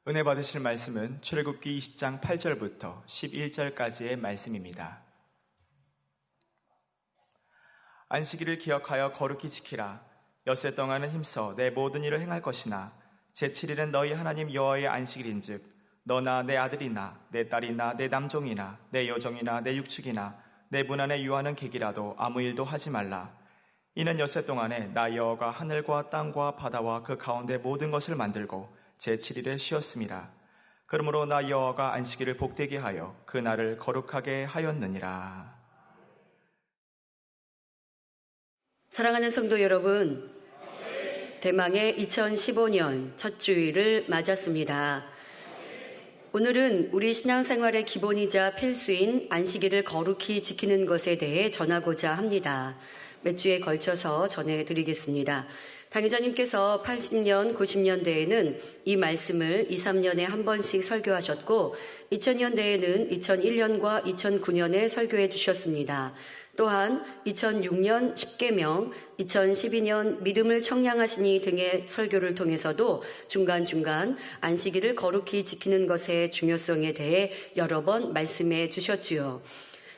은혜 받으실 말씀은 출애굽기 20장 8절부터 11절까지의 말씀입니다. 안식일을 기억하여 거룩히 지키라. 엿새 동안은 힘써 내 모든 일을 행할 것이나 제7일은 너희 하나님 여호와의 안식일인즉 너나 내 아들이나 내 딸이나 내 남종이나 내 여종이나 내 육축이나 내 문 안에 유하는 객이라도 아무 일도 하지 말라. 이는 엿새 동안에 나 여호와가 하늘과 땅과 바다와 그 가운데 모든 것을 만들고 제7일에 쉬었음이라. 그러므로 나 여호와가 안식일을 복되게 하여 그 날을 거룩하게 하였느니라. 사랑하는 성도 여러분, 대망의 2015년 첫 주일을 맞았습니다. 오늘은 우리 신앙생활의 기본이자 필수인 안식일을 거룩히 지키는 것에 대해 전하고자 합니다. 몇 주에 걸쳐서 전해드리겠습니다. 당회자님께서 80년, 90년대에는 이 말씀을 2, 3년에 한 번씩 설교하셨고 2000년대에는 2001년과 2009년에 설교해 주셨습니다. 또한 2006년 10계명, 2012년 믿음을 청량하시니 등의 설교를 통해서도 중간중간 안식일을 거룩히 지키는 것의 중요성에 대해 여러 번 말씀해 주셨지요.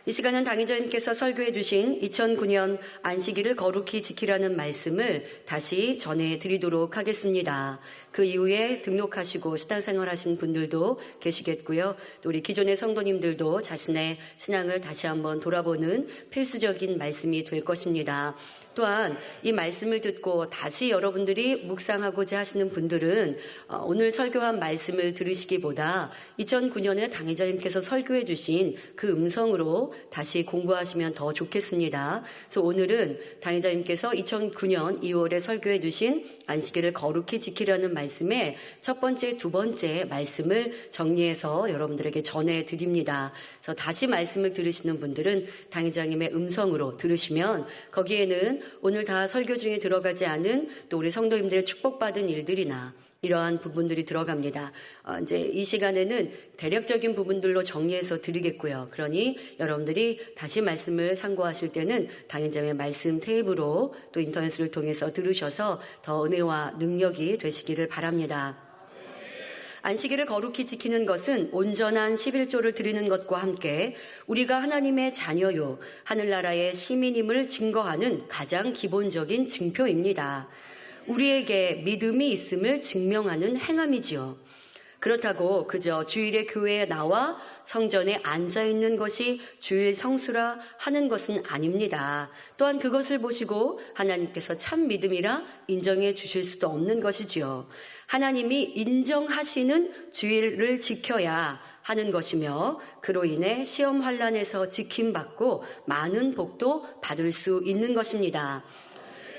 이 시간은 당의자님께서 설교해 주신 2009년 안식일을 거룩히 지키라는 말씀을 다시 전해드리도록 하겠습니다. 그 이후에 등록하시고 신앙생활 하신 분들도 계시겠고요. 또 우리 기존의 성도님들도 자신의 신앙을 다시 한번 돌아보는 필수적인 말씀이 될 것입니다. 또한 이 말씀을 듣고 다시 여러분들이 묵상하고자 하시는 분들은 오늘 설교한 말씀을 들으시기보다 2009년에 당회자님께서 설교해 주신 그 음성으로 다시 공부하시면 더 좋겠습니다. 그래서 오늘은 당회자님께서 2009년 2월에 설교해 주신 안식일을 거룩히 지키라는 말씀의 첫 번째, 두 번째 말씀을 정리해서 여러분들에게 전해드립니다. 그래서 다시 말씀을 들으시는 분들은 당회자님의 음성으로 들으시면 거기에는 오늘 다 설교 중에 들어가지 않은 또 우리 성도님들의 축복받은 일들이나 이러한 부분들이 들어갑니다. 이제 이 시간에는 대략적인 부분들로 정리해서 드리겠고요. 그러니 여러분들이 다시 말씀을 참고하실 때는 당회자의 말씀 테이프로 또 인터넷을 통해서 들으셔서 더 은혜와 능력이 되시기를 바랍니다. 안식일을 거룩히 지키는 것은 온전한 11조를 드리는 것과 함께 우리가 하나님의 자녀요, 하늘나라의 시민임을 증거하는 가장 기본적인 증표입니다. 우리에게 믿음이 있음을 증명하는 행함이지요. 그렇다고 그저 주일에 교회에 나와 성전에 앉아있는 것이 주일 성수라 하는 것은 아닙니다. 또한 그것을 보시고 하나님께서 참 믿음이라 인정해 주실 수도 없는 것이지요. 하나님이 인정하시는 주일을 지켜야 하는 것이며 그로 인해 시험 환난에서 지킴받고 많은 복도 받을 수 있는 것입니다.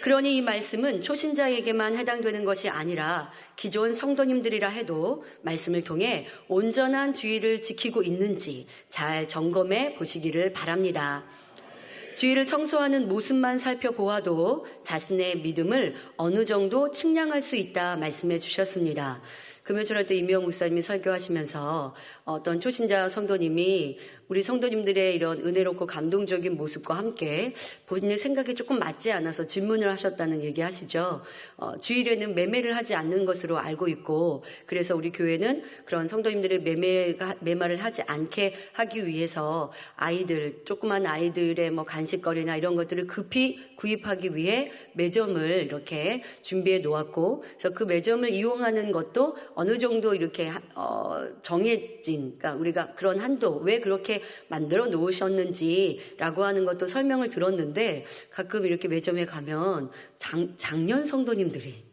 그러니 이 말씀은 초신자에게만 해당되는 것이 아니라 기존 성도님들이라 해도 말씀을 통해 온전한 주의를 지키고 있는지 잘 점검해 보시기를 바랍니다. 주의를 성수하는 모습만 살펴보아도 자신의 믿음을 어느 정도 측량할 수 있다 말씀해 주셨습니다. 금요철 때 임미영 목사님이 설교하시면서 어떤 초신자 성도님이 우리 성도님들의 이런 은혜롭고 감동적인 모습과 함께 본인의 생각에 조금 맞지 않아서 질문을 하셨다는 얘기 하시죠. 주일에는 매매를 하지 않는 것으로 알고 있고 그래서 우리 교회는 그런 성도님들의 매매를 하지 않게 하기 위해서 조그만 아이들의 뭐 간식거리나 이런 것들을 급히 구입하기 위해 매점을 이렇게 준비해 놓았고 그래서 그 매점을 이용하는 것도 어느 정도 이렇게 정해진, 그러니까 우리가 그런 한도, 왜 그렇게 만들어 놓으셨는지라고 하는 것도 설명을 들었는데 가끔 이렇게 매점에 가면 장년 성도님들이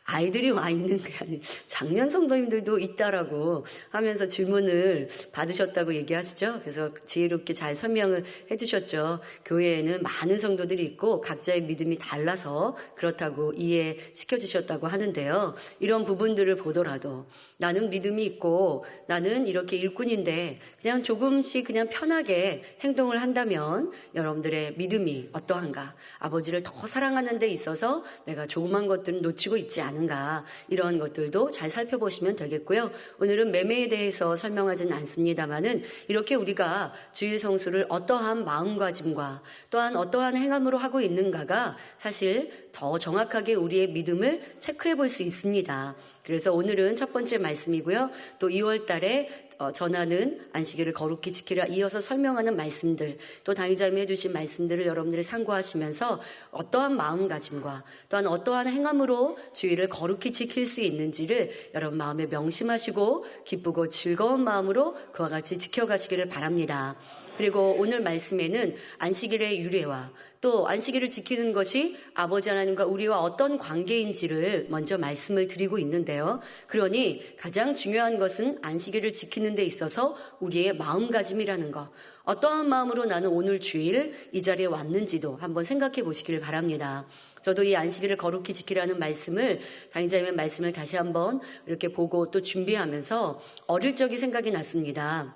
아이들이 와 있는 게 아니라 장년 성도님들도 있다라고 하면서 질문을 받으셨다고 얘기하시죠. 그래서 지혜롭게 잘 설명을 해주셨죠. 교회에는 많은 성도들이 있고 각자의 믿음이 달라서 그렇다고 이해시켜 주셨다고 하는데요. 이런 부분들을 보더라도 나는 믿음이 있고 나는 이렇게 일꾼인데 그냥 조금씩 그냥 편하게 행동을 한다면 여러분들의 믿음이 어떠한가? 아버지를 더 사랑하는 데 있어서 내가 조그만 것들은 놓치고 있지 않은가? 않은가, 이런 것들도 잘 살펴보시면 되겠고요. 오늘은 매매에 대해서 설명하지는 않습니다만은 이렇게 우리가 주일 성수를 어떠한 마음가짐과 또한 어떠한 행함으로 하고 있는가가 사실 더 정확하게 우리의 믿음을 체크해 볼 수 있습니다. 그래서 오늘은 첫 번째 말씀이고요. 또 2월 달에 전하는 안식일을 거룩히 지키라 이어서 설명하는 말씀들, 또 당의자님이 해주신 말씀들을 여러분들이 참고하시면서 어떠한 마음가짐과 또한 어떠한 행함으로 주일을 거룩히 지킬 수 있는지를 여러분 마음에 명심하시고 기쁘고 즐거운 마음으로 그와 같이 지켜가시기를 바랍니다. 그리고 오늘 말씀에는 안식일의 유래와 또 안식일을 지키는 것이 아버지 하나님과 우리와 어떤 관계인지를 먼저 말씀을 드리고 있는데요. 그러니 가장 중요한 것은 안식일을 지키는 데 있어서 우리의 마음가짐이라는 것. 어떠한 마음으로 나는 오늘 주일 이 자리에 왔는지도 한번 생각해 보시기를 바랍니다. 저도 이 안식일을 거룩히 지키라는 말씀을, 당의자님의 말씀을 다시 한번 이렇게 보고 또 준비하면서 어릴 적이 생각이 났습니다.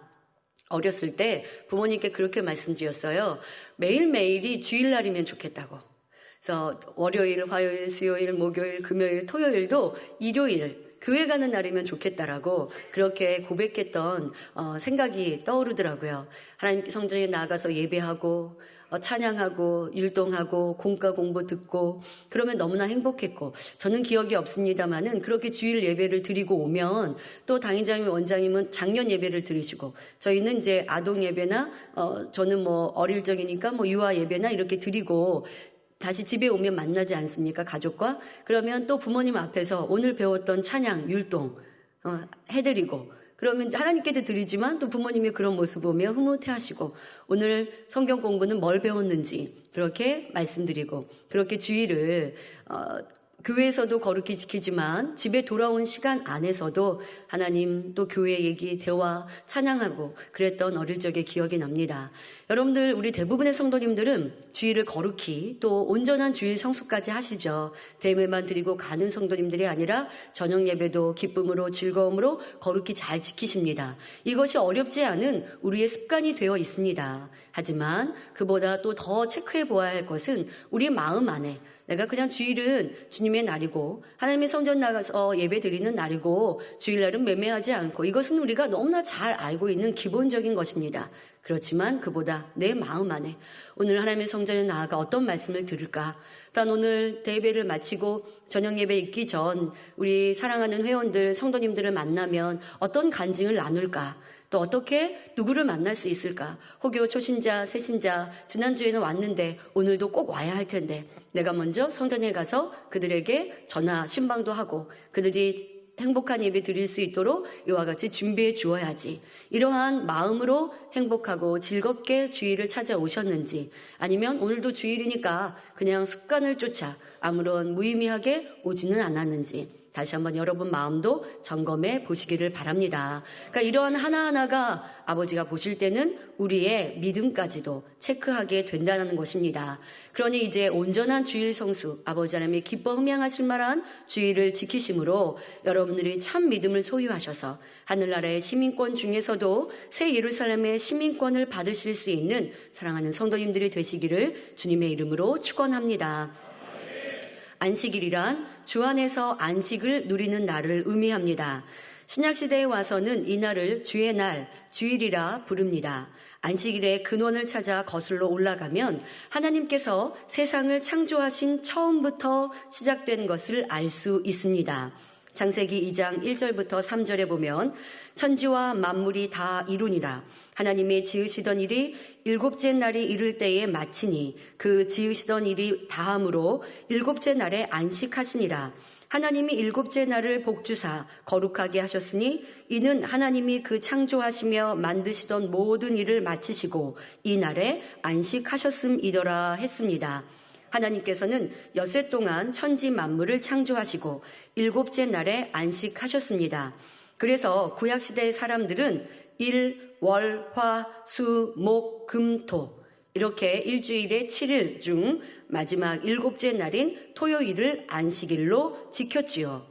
어렸을 때 부모님께 그렇게 말씀드렸어요. 매일매일이 주일날이면 좋겠다고. 그래서 월요일, 화요일, 수요일, 목요일, 금요일, 토요일도 일요일, 교회 가는 날이면 좋겠다라고 그렇게 고백했던 생각이 떠오르더라고요. 하나님 성전에 나가서 예배하고 찬양하고 율동하고 공과 공부 듣고 그러면 너무나 행복했고, 저는 기억이 없습니다만은 그렇게 주일 예배를 드리고 오면 또 당의자님, 원장님은 작년 예배를 드리시고 저희는 이제 아동 예배나 저는 뭐 어릴 적이니까 뭐 유아 예배나 이렇게 드리고 다시 집에 오면 만나지 않습니까? 가족과. 그러면 또 부모님 앞에서 오늘 배웠던 찬양, 율동 해드리고, 그러면 하나님께도 드리지만 또 부모님이 그런 모습 보며 흐뭇해하시고 오늘 성경 공부는 뭘 배웠는지 그렇게 말씀드리고, 그렇게 주일을 교회에서도 거룩히 지키지만 집에 돌아온 시간 안에서도 하나님 또 교회 얘기, 대화, 찬양하고 그랬던 어릴 적의 기억이 납니다. 여러분들, 우리 대부분의 성도님들은 주일을 거룩히 또 온전한 주일 성수까지 하시죠. 대회만 드리고 가는 성도님들이 아니라 저녁 예배도 기쁨으로 즐거움으로 거룩히 잘 지키십니다. 이것이 어렵지 않은 우리의 습관이 되어 있습니다. 하지만 그보다 또 더 체크해 보아야 할 것은 우리 마음 안에, 내가 그냥 주일은 주님의 날이고 하나님의 성전 나가서 예배 드리는 날이고 주일날은 매매하지 않고, 이것은 우리가 너무나 잘 알고 있는 기본적인 것입니다. 그렇지만 그보다 내 마음 안에 오늘 하나님의 성전에 나아가 어떤 말씀을 들을까? 단 오늘 대예배를 마치고 저녁 예배 있기 전 우리 사랑하는 회원들, 성도님들을 만나면 어떤 간증을 나눌까? 또 어떻게 누구를 만날 수 있을까? 혹여 초신자, 새신자, 지난주에는 왔는데 오늘도 꼭 와야 할 텐데 내가 먼저 성전에 가서 그들에게 전화, 신방도 하고 그들이 행복한 예배 드릴 수 있도록 이와 같이 준비해 주어야지. 이러한 마음으로 행복하고 즐겁게 주일을 찾아오셨는지, 아니면 오늘도 주일이니까 그냥 습관을 쫓아 아무런 무의미하게 오지는 않았는지 다시 한번 여러분 마음도 점검해 보시기를 바랍니다. 그러니까 이러한 하나하나가 아버지가 보실 때는 우리의 믿음까지도 체크하게 된다는 것입니다. 그러니 이제 온전한 주일 성수, 아버지 하나님이 기뻐 흠양하실 만한 주일을 지키심으로 여러분들이 참 믿음을 소유하셔서 하늘나라의 시민권 중에서도 새 예루살렘의 시민권을 받으실 수 있는 사랑하는 성도님들이 되시기를 주님의 이름으로 축원합니다. 안식일이란 주 안에서 안식을 누리는 날을 의미합니다. 신약시대에 와서는 이 날을 주의 날, 주일이라 부릅니다. 안식일의 근원을 찾아 거슬러 올라가면 하나님께서 세상을 창조하신 처음부터 시작된 것을 알 수 있습니다. 창세기 2장 1절부터 3절에 보면 천지와 만물이 다 이루니라. 하나님의 지으시던 일이 일곱째 날이 이를 때에 마치니 그 지으시던 일이 다함으로 일곱째 날에 안식하시니라. 하나님이 일곱째 날을 복주사 거룩하게 하셨으니 이는 하나님이 그 창조하시며 만드시던 모든 일을 마치시고 이 날에 안식하셨음이더라 했습니다. 하나님께서는 엿새 동안 천지 만물을 창조하시고 일곱째 날에 안식하셨습니다. 그래서 구약시대의 사람들은 일, 월, 화, 수, 목, 금, 토 이렇게 일주일의 7일 중 마지막 일곱째 날인 토요일을 안식일로 지켰지요.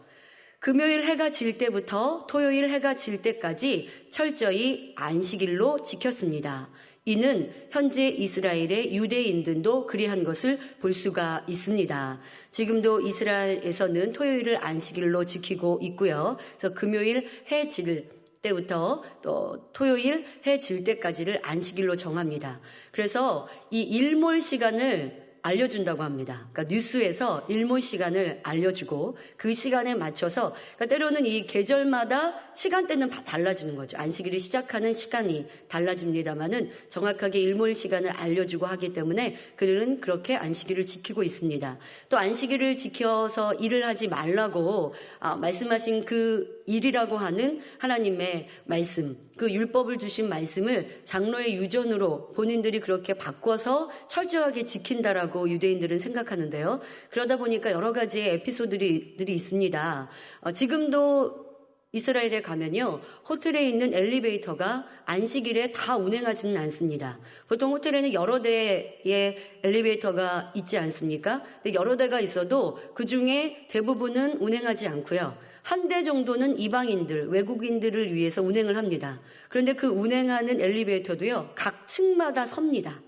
금요일 해가 질 때부터 토요일 해가 질 때까지 철저히 안식일로 지켰습니다. 이는 현재 이스라엘의 유대인들도 그리한 것을 볼 수가 있습니다. 지금도 이스라엘에서는 토요일을 안식일로 지키고 있고요. 그래서 금요일 해 질 때부터 또 토요일 해 질 때까지를 안식일로 정합니다. 그래서 이 일몰 시간을 알려준다고 합니다. 그러니까 뉴스에서 일몰 시간을 알려주고 그 시간에 맞춰서 그러니까 때로는 이 계절마다 시간대는 달라지는 거죠. 안식일이 시작하는 시간이 달라집니다만은 정확하게 일몰 시간을 알려주고 하기 때문에 그들은 그렇게 안식일을 지키고 있습니다. 또 안식일을 지켜서 일을 하지 말라고 말씀하신 그 일이라고 하는 하나님의 말씀, 그 율법을 주신 말씀을 장로의 유전으로 본인들이 그렇게 바꿔서 철저하게 지킨다라고 유대인들은 생각하는데요. 그러다 보니까 여러 가지의 에피소드들이 있습니다. 지금도 이스라엘에 가면요, 호텔에 있는 엘리베이터가 안식일에 다 운행하지는 않습니다. 보통 호텔에는 여러 대의 엘리베이터가 있지 않습니까? 근데 여러 대가 있어도 그 중에 대부분은 운행하지 않고요. 한 대 정도는 이방인들, 외국인들을 위해서 운행을 합니다. 그런데 그 운행하는 엘리베이터도요, 각 층마다 섭니다.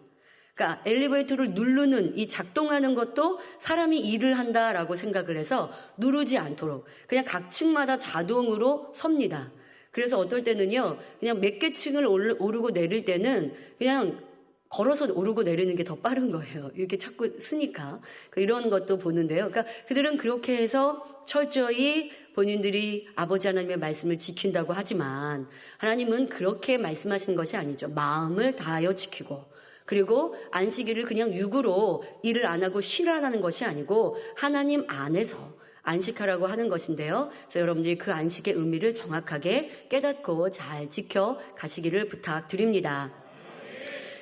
그러니까 엘리베이터를 누르는 이 작동하는 것도 사람이 일을 한다라고 생각을 해서 누르지 않도록 그냥 각 층마다 자동으로 섭니다. 그래서 어떨 때는요, 그냥 몇 개 층을 오르고 내릴 때는 그냥 걸어서 오르고 내리는 게 더 빠른 거예요. 이렇게 자꾸 쓰니까. 이런 것도 보는데요. 그러니까 그들은 그렇게 해서 철저히 본인들이 아버지 하나님의 말씀을 지킨다고 하지만 하나님은 그렇게 말씀하신 것이 아니죠. 마음을 다하여 지키고 그리고 안식일을 그냥 육으로 일을 안 하고 쉬라는 것이 아니고 하나님 안에서 안식하라고 하는 것인데요. 그래서 여러분들이 그 안식의 의미를 정확하게 깨닫고 잘 지켜 가시기를 부탁드립니다.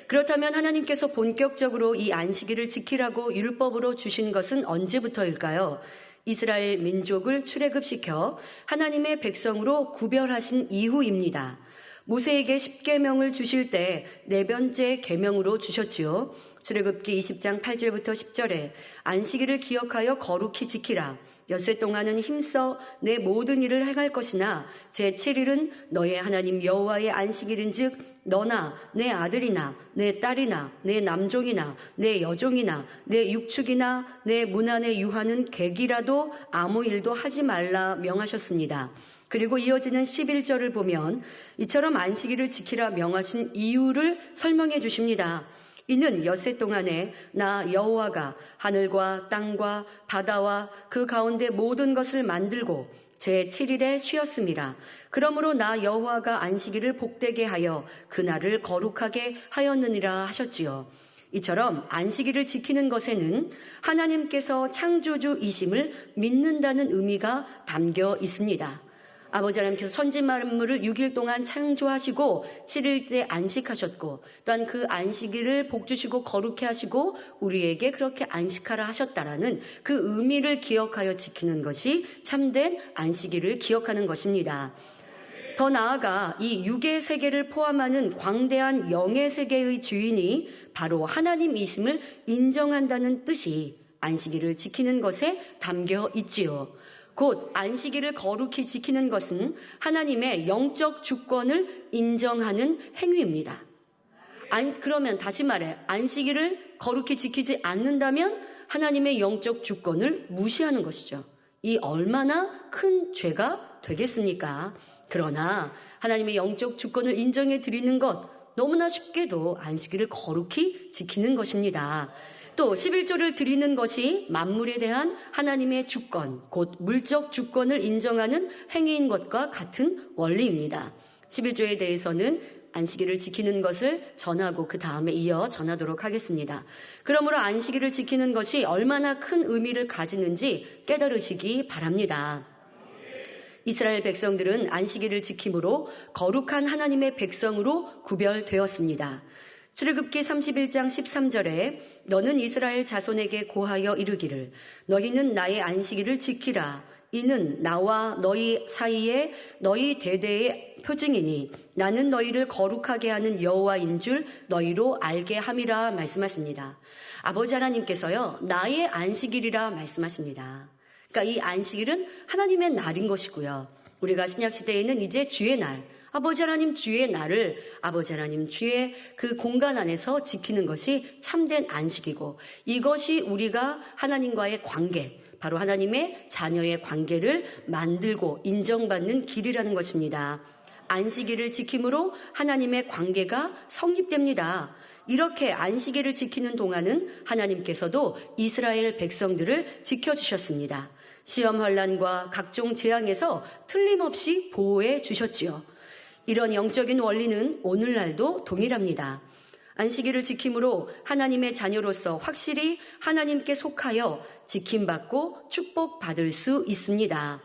그렇다면 하나님께서 본격적으로 이 안식일을 지키라고 율법으로 주신 것은 언제부터일까요? 이스라엘 민족을 출애굽시켜 하나님의 백성으로 구별하신 이후입니다. 모세에게 10계명을 주실 때 네 번째 계명으로 주셨지요. 출애굽기 20장 8절부터 10절에 안식일을 기억하여 거룩히 지키라. 엿새 동안은 힘써 내 모든 일을 행할 것이나 제7일은 너의 하나님 여호와의 안식일인즉 너나 내 아들이나 내 딸이나 내 남종이나 내 여종이나 내 육축이나 내 문 안에 유하는 객이라도 아무 일도 하지 말라 명하셨습니다. 그리고 이어지는 11절을 보면 이처럼 안식일을 지키라 명하신 이유를 설명해 주십니다. 이는 엿새 동안에 나 여호와가 하늘과 땅과 바다와 그 가운데 모든 것을 만들고 제7일에 쉬었습니다. 그러므로 나 여호와가 안식일을 복되게 하여 그날을 거룩하게 하였느니라 하셨지요. 이처럼 안식일을 지키는 것에는 하나님께서 창조주이심을 믿는다는 의미가 담겨 있습니다. 아버지 하나님께서 천지 만물을 6일 동안 창조하시고 7일째 안식하셨고 또한 그 안식일을 복주시고 거룩해 하시고 우리에게 그렇게 안식하라 하셨다라는 그 의미를 기억하여 지키는 것이 참된 안식일을 기억하는 것입니다. 더 나아가 이 육의 세계를 포함하는 광대한 영의 세계의 주인이 바로 하나님이심을 인정한다는 뜻이 안식일을 지키는 것에 담겨 있지요. 곧 안식일을 거룩히 지키는 것은 하나님의 영적 주권을 인정하는 행위입니다. 그러면 다시 말해 안식일을 거룩히 지키지 않는다면 하나님의 영적 주권을 무시하는 것이죠. 이 얼마나 큰 죄가 되겠습니까? 그러나 하나님의 영적 주권을 인정해 드리는 것 너무나 쉽게도 안식일을 거룩히 지키는 것입니다. 또 11조를 드리는 것이 만물에 대한 하나님의 주권, 곧 물적 주권을 인정하는 행위인 것과 같은 원리입니다. 11조에 대해서는 안식일을 지키는 것을 전하고 그 다음에 이어 전하도록 하겠습니다. 그러므로 안식일을 지키는 것이 얼마나 큰 의미를 가지는지 깨달으시기 바랍니다. 이스라엘 백성들은 안식일을 지킴으로 거룩한 하나님의 백성으로 구별되었습니다. 출애굽기 31장 13절에 너는 이스라엘 자손에게 고하여 이르기를 너희는 나의 안식일을 지키라. 이는 나와 너희 사이에 너희 대대의 표징이니 나는 너희를 거룩하게 하는 여호와인 줄 너희로 알게 함이라 말씀하십니다. 아버지 하나님께서요 나의 안식일이라 말씀하십니다. 그러니까 이 안식일은 하나님의 날인 것이고요. 우리가 신약시대에는 이제 주의 날, 아버지 하나님 주의 나를 아버지 하나님 주의 그 공간 안에서 지키는 것이 참된 안식이고, 이것이 우리가 하나님과의 관계, 바로 하나님의 자녀의 관계를 만들고 인정받는 길이라는 것입니다. 안식일을 지킴으로 하나님의 관계가 성립됩니다. 이렇게 안식일을 지키는 동안은 하나님께서도 이스라엘 백성들을 지켜주셨습니다. 시험 환난과 각종 재앙에서 틀림없이 보호해 주셨지요. 이런 영적인 원리는 오늘날도 동일합니다. 안식일을 지킴으로 하나님의 자녀로서 확실히 하나님께 속하여 지킴받고 축복받을 수 있습니다.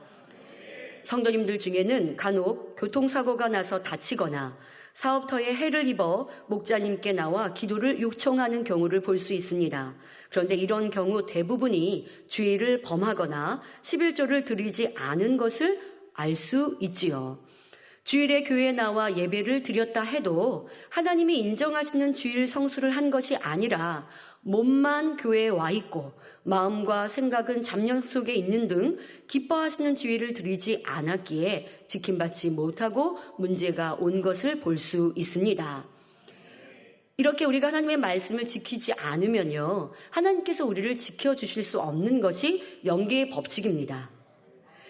성도님들 중에는 간혹 교통사고가 나서 다치거나 사업터에 해를 입어 목자님께 나와 기도를 요청하는 경우를 볼 수 있습니다. 그런데 이런 경우 대부분이 주일을 범하거나 11조를 드리지 않은 것을 알 수 있지요. 주일에 교회에 나와 예배를 드렸다 해도 하나님이 인정하시는 주일 성수를 한 것이 아니라 몸만 교회에 와 있고 마음과 생각은 잡념 속에 있는 등 기뻐하시는 주일을 드리지 않았기에 지킴받지 못하고 문제가 온 것을 볼 수 있습니다. 이렇게 우리가 하나님의 말씀을 지키지 않으면요, 하나님께서 우리를 지켜주실 수 없는 것이 영계의 법칙입니다.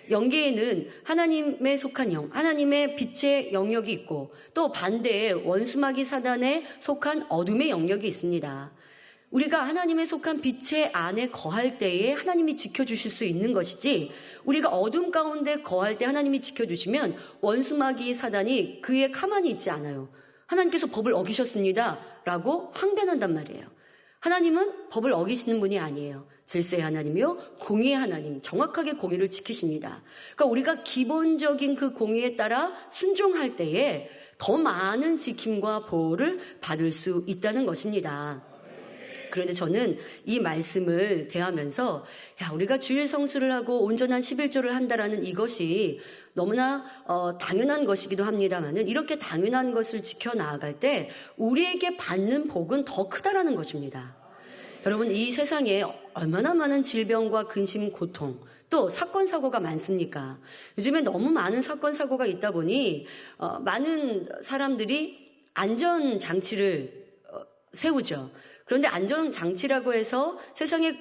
영계에는 하나님에 속한 영, 하나님의 빛의 영역이 있고 또 반대에 원수마귀 사단에 속한 어둠의 영역이 있습니다. 우리가 하나님에 속한 빛의 안에 거할 때에 하나님이 지켜주실 수 있는 것이지, 우리가 어둠 가운데 거할 때 하나님이 지켜주시면 원수마귀 사단이 그에 가만히 있지 않아요. 하나님께서 법을 어기셨습니다 라고 항변한단 말이에요. 하나님은 법을 어기시는 분이 아니에요. 질서의 하나님이요, 공의의 하나님, 정확하게 공의를 지키십니다. 그러니까 우리가 기본적인 그 공의에 따라 순종할 때에 더 많은 지킴과 보호를 받을 수 있다는 것입니다. 그런데 저는 이 말씀을 대하면서 우리가 주일 성수를 하고 온전한 11조를 한다라는 이것이 너무나 당연한 것이기도 합니다만은, 이렇게 당연한 것을 지켜나갈 때 우리에게 받는 복은 더 크다라는 것입니다. 여러분, 이 세상에 얼마나 많은 질병과 근심, 고통, 또 사건, 사고가 많습니까? 요즘에 너무 많은 사건, 사고가 있다 보니 많은 사람들이 안전장치를 세우죠. 그런데 안전장치라고 해서 세상에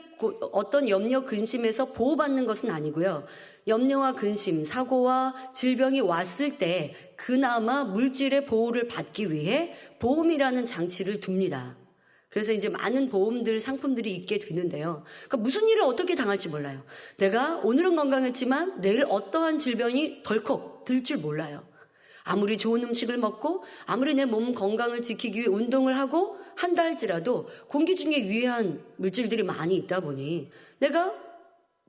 어떤 염려, 근심에서 보호받는 것은 아니고요. 염려와 근심, 사고와 질병이 왔을 때 그나마 물질의 보호를 받기 위해 보험이라는 장치를 둡니다. 그래서 이제 많은 보험들, 상품들이 있게 되는데요. 그러니까 무슨 일을 어떻게 당할지 몰라요. 내가 오늘은 건강했지만 내일 어떠한 질병이 덜컥 들 줄 몰라요. 아무리 좋은 음식을 먹고 아무리 내 몸 건강을 지키기 위해 운동을 하고 한다 할지라도 공기 중에 유해한 물질들이 많이 있다 보니 내가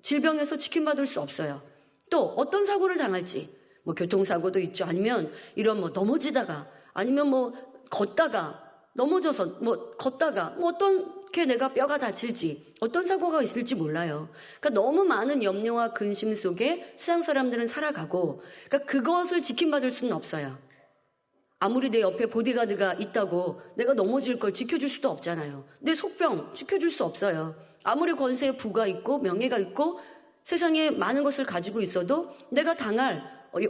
질병에서 지킴받을 수 없어요. 또 어떤 사고를 당할지, 교통사고도 있죠. 아니면 이런 넘어지다가, 아니면 걷다가 넘어져서 걷다가 어떻게 내가 뼈가 다칠지, 어떤 사고가 있을지 몰라요. 그러니까 너무 많은 염려와 근심 속에 세상 사람들은 살아가고, 그러니까 그것을 지킴받을 수는 없어요. 아무리 내 옆에 보디가드가 있다고 내가 넘어질 걸 지켜줄 수도 없잖아요. 내 속병 지켜줄 수 없어요. 아무리 권세의 부가 있고 명예가 있고 세상에 많은 것을 가지고 있어도 내가 당할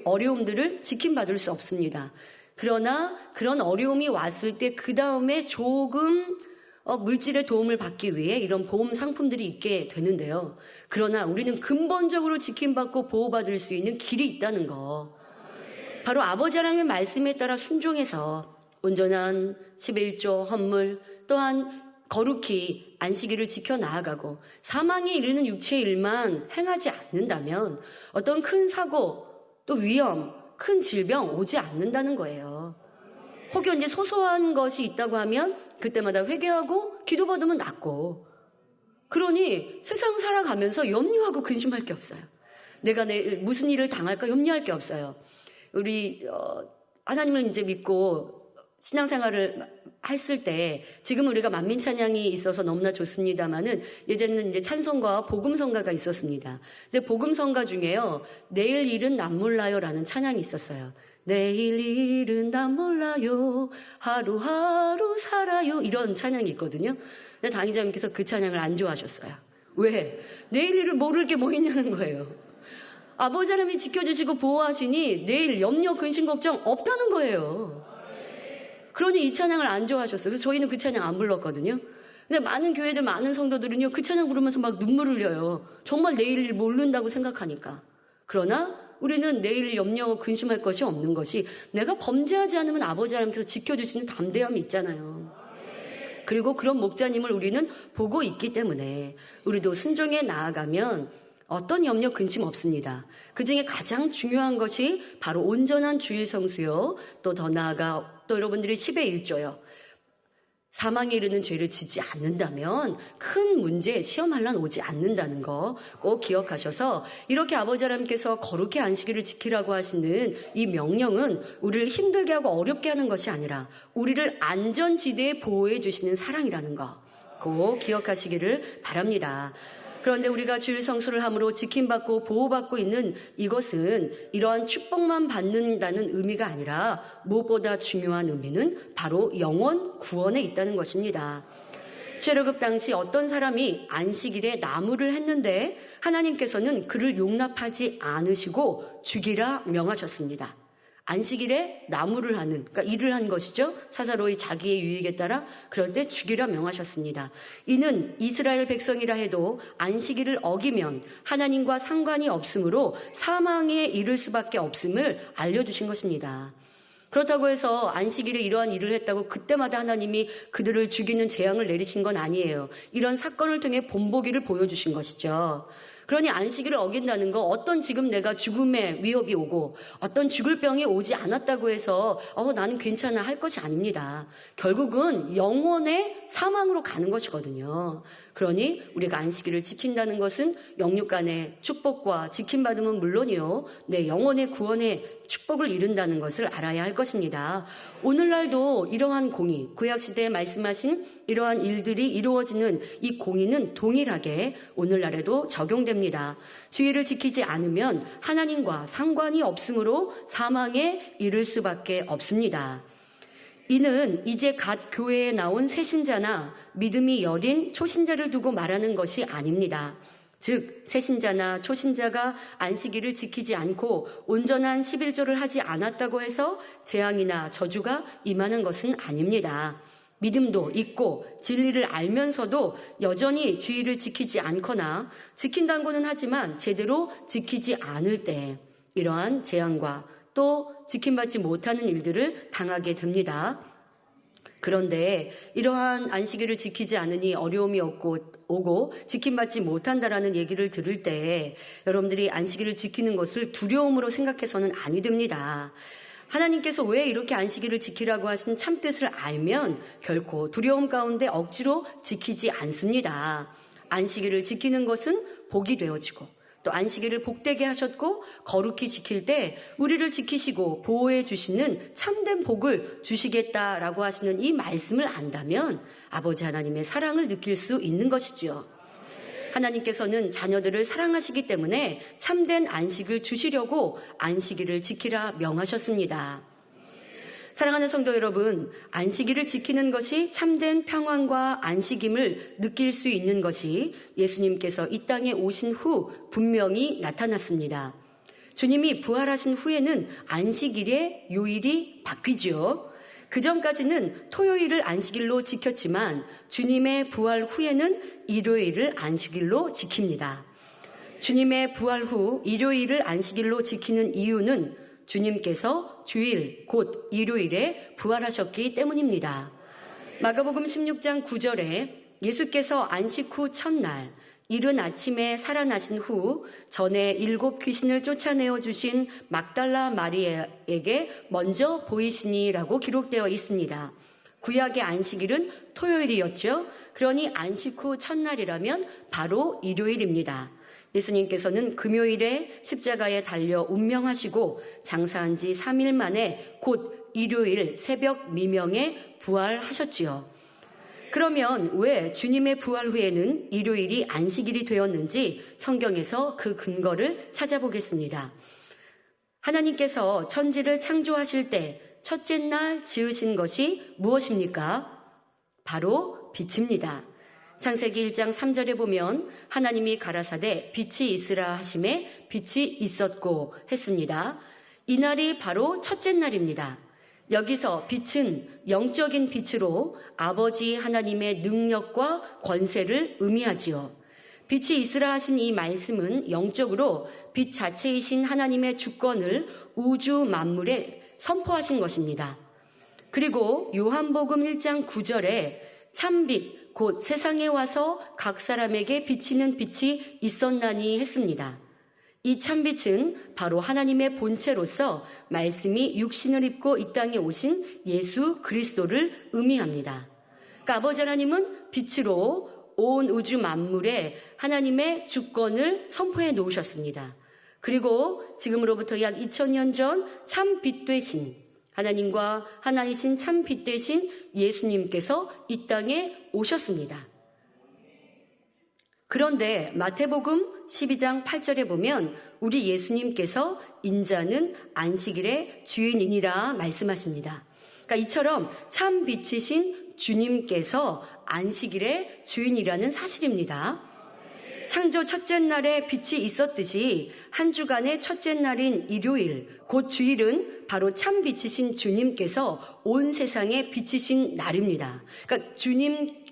어려움들을 지킴받을 수 없습니다. 그러나 그런 어려움이 왔을 때 그 다음에 조금 물질의 도움을 받기 위해 이런 보험 상품들이 있게 되는데요. 그러나 우리는 근본적으로 지킴받고 보호받을 수 있는 길이 있다는 거. 바로 아버지 하나님의 말씀에 따라 순종해서 온전한 11조 헌물, 또한 거룩히 안식일을 지켜나아가고 사망에 이르는 육체의 일만 행하지 않는다면 어떤 큰 사고, 또 위험, 큰 질병 오지 않는다는 거예요. 혹여 이제 소소한 것이 있다고 하면 그때마다 회개하고 기도받으면 낫고, 그러니 세상 살아가면서 염려하고 근심할 게 없어요. 내가 내일 무슨 일을 당할까 염려할 게 없어요. 우리 하나님을 이제 믿고 신앙생활을 했을 때, 지금 우리가 만민찬양이 있어서 너무나 좋습니다만은 예전에는 이제 찬송가와 복음성가가 있었습니다. 근데 복음성가 중에요, 내일 일은 난 몰라요라는 찬양이 있었어요. 내일 일은 난 몰라요, 하루하루 살아요, 이런 찬양이 있거든요. 근데 당의자님께서 그 찬양을 안 좋아하셨어요. 왜? 내일 일을 모를 게 뭐 있냐는 거예요. 아버지 하나님이 지켜주시고 보호하시니 내일 염려, 근심, 걱정 없다는 거예요. 그러니 이 찬양을 안 좋아하셨어요. 그래서 저희는 그 찬양 안 불렀거든요. 근데 많은 교회들, 많은 성도들은요, 그 찬양 부르면서 막 눈물 흘려요. 정말 내일 일 모른다고 생각하니까. 그러나 우리는 내일 염려, 근심할 것이 없는 것이 내가 범죄하지 않으면 아버지 하나님께서 지켜주시는 담대함이 있잖아요. 그리고 그런 목자님을 우리는 보고 있기 때문에 우리도 순종에 나아가면 어떤 염려, 근심 없습니다. 그 중에 가장 중요한 것이 바로 온전한 주일 성수요. 또 더 나아가 또 여러분들이 10의 1조요. 사망에 이르는 죄를 지지 않는다면 큰 문제, 시험할 난 오지 않는다는 거 꼭 기억하셔서 이렇게 아버지 하나님께서 거룩히 안식일을 지키라고 하시는 이 명령은 우리를 힘들게 하고 어렵게 하는 것이 아니라 우리를 안전지대에 보호해 주시는 사랑이라는 거 꼭 기억하시기를 바랍니다. 그런데 우리가 주일 성수를 함으로 지킴받고 보호받고 있는 이것은 이러한 축복만 받는다는 의미가 아니라 무엇보다 중요한 의미는 바로 영원 구원에 있다는 것입니다. 최로급 당시 어떤 사람이 안식일에 나무를 했는데 하나님께서는 그를 용납하지 않으시고 죽이라 명하셨습니다. 안식일에 나무를 하는, 그러니까 일을 한 것이죠. 사사로이 자기의 유익에 따라 그럴 때 죽이라 명하셨습니다. 이는 이스라엘 백성이라 해도 안식일을 어기면 하나님과 상관이 없으므로 사망에 이를 수밖에 없음을 알려주신 것입니다. 그렇다고 해서 안식일에 이러한 일을 했다고 그때마다 하나님이 그들을 죽이는 재앙을 내리신 건 아니에요. 이런 사건을 통해 본보기를 보여주신 것이죠. 그러니 안식일을 어긴다는 거 어떤 지금 내가 죽음의 위협이 오고 어떤 죽을 병이 오지 않았다고 해서 나는 괜찮아 할 것이 아닙니다. 결국은 영혼의 사망으로 가는 것이거든요. 그러니 우리가 안식일을 지킨다는 것은 영육 간의 축복과 지킴받음은 물론이요. 내 영혼의 구원의 축복을 이룬다는 것을 알아야 할 것입니다. 오늘날도 이러한 공의, 구약시대에 말씀하신 이러한 일들이 이루어지는 이 공의는 동일하게 오늘날에도 적용됩니다. 주의를 지키지 않으면 하나님과 상관이 없으므로 사망에 이를 수밖에 없습니다. 이는 이제 갓 교회에 나온 새신자나 믿음이 여린 초신자를 두고 말하는 것이 아닙니다. 즉 새신자나 초신자가 안식일을 지키지 않고 온전한 11조를 하지 않았다고 해서 재앙이나 저주가 임하는 것은 아닙니다. 믿음도 있고 진리를 알면서도 여전히 주의를 지키지 않거나 지킨다고는 하지만 제대로 지키지 않을 때 이러한 재앙과 또 지킴받지 못하는 일들을 당하게 됩니다. 그런데 이러한 안식일을 지키지 않으니 어려움이 오고 지킴받지 못한다라는 얘기를 들을 때 여러분들이 안식일을 지키는 것을 두려움으로 생각해서는 아니 됩니다. 하나님께서 왜 이렇게 안식일을 지키라고 하신 참뜻을 알면 결코 두려움 가운데 억지로 지키지 않습니다. 안식일을 지키는 것은 복이 되어지고 또 안식일을 복되게 하셨고 거룩히 지킬 때 우리를 지키시고 보호해 주시는 참된 복을 주시겠다라고 하시는 이 말씀을 안다면 아버지 하나님의 사랑을 느낄 수 있는 것이지요. 하나님께서는 자녀들을 사랑하시기 때문에 참된 안식을 주시려고 안식일을 지키라 명하셨습니다. 사랑하는 성도 여러분, 안식일을 지키는 것이 참된 평안과 안식임을 느낄 수 있는 것이 예수님께서 이 땅에 오신 후 분명히 나타났습니다. 주님이 부활하신 후에는 안식일의 요일이 바뀌죠. 그 전까지는 토요일을 안식일로 지켰지만 주님의 부활 후에는 일요일을 안식일로 지킵니다. 주님의 부활 후 일요일을 안식일로 지키는 이유는 주님께서 주일 곧 일요일에 부활하셨기 때문입니다. 마가복음 16장 9절에 예수께서 안식 후 첫날 이른 아침에 살아나신 후 전에 7 귀신을 쫓아내어 주신 막달라 마리아에게 먼저 보이시니라고 기록되어 있습니다. 구약의 안식일은 토요일이었죠. 그러니 안식 후 첫날이라면 바로 일요일입니다. 예수님께서는 금요일에 십자가에 달려 운명하시고 장사한 지 3일 만에 곧 일요일 새벽 미명에 부활하셨지요. 그러면 왜 주님의 부활 후에는 일요일이 안식일이 되었는지 성경에서 그 근거를 찾아보겠습니다. 하나님께서 천지를 창조하실 때 첫째 날 지으신 것이 무엇입니까? 바로 빛입니다. 창세기 1장 3절에 보면 하나님이 가라사대 빛이 있으라 하심에 빛이 있었고 했습니다. 이날이 바로 첫째 날입니다. 여기서 빛은 영적인 빛으로 아버지 하나님의 능력과 권세를 의미하지요. 빛이 있으라 하신 이 말씀은 영적으로 빛 자체이신 하나님의 주권을 우주 만물에 선포하신 것입니다. 그리고 요한복음 1장 9절에 참빛 곧 세상에 와서 각 사람에게 비치는 빛이 있었나니 했습니다. 이 참빛은 바로 하나님의 본체로서 말씀이 육신을 입고 이 땅에 오신 예수 그리스도를 의미합니다. 그러니까 아버지 하나님은 빛으로 온 우주 만물에 하나님의 주권을 선포해 놓으셨습니다. 그리고 지금으로부터 약 2000년 전 참빛 되신 하나님과 하나이신 참빛 되신 예수님께서 이 땅에 오셨습니다. 그런데 마태복음 12장 8절에 보면 우리 예수님께서 인자는 안식일의 주인이니라 말씀하십니다. 그러니까 이처럼 참 빛이신 주님께서 안식일의 주인이라는 사실입니다. 창조 첫째 날에 빛이 있었듯이 한 주간의 첫째 날인 일요일, 곧 주일은 바로 참 빛이신 주님께서 온 세상에 비치신 날입니다. 그러니까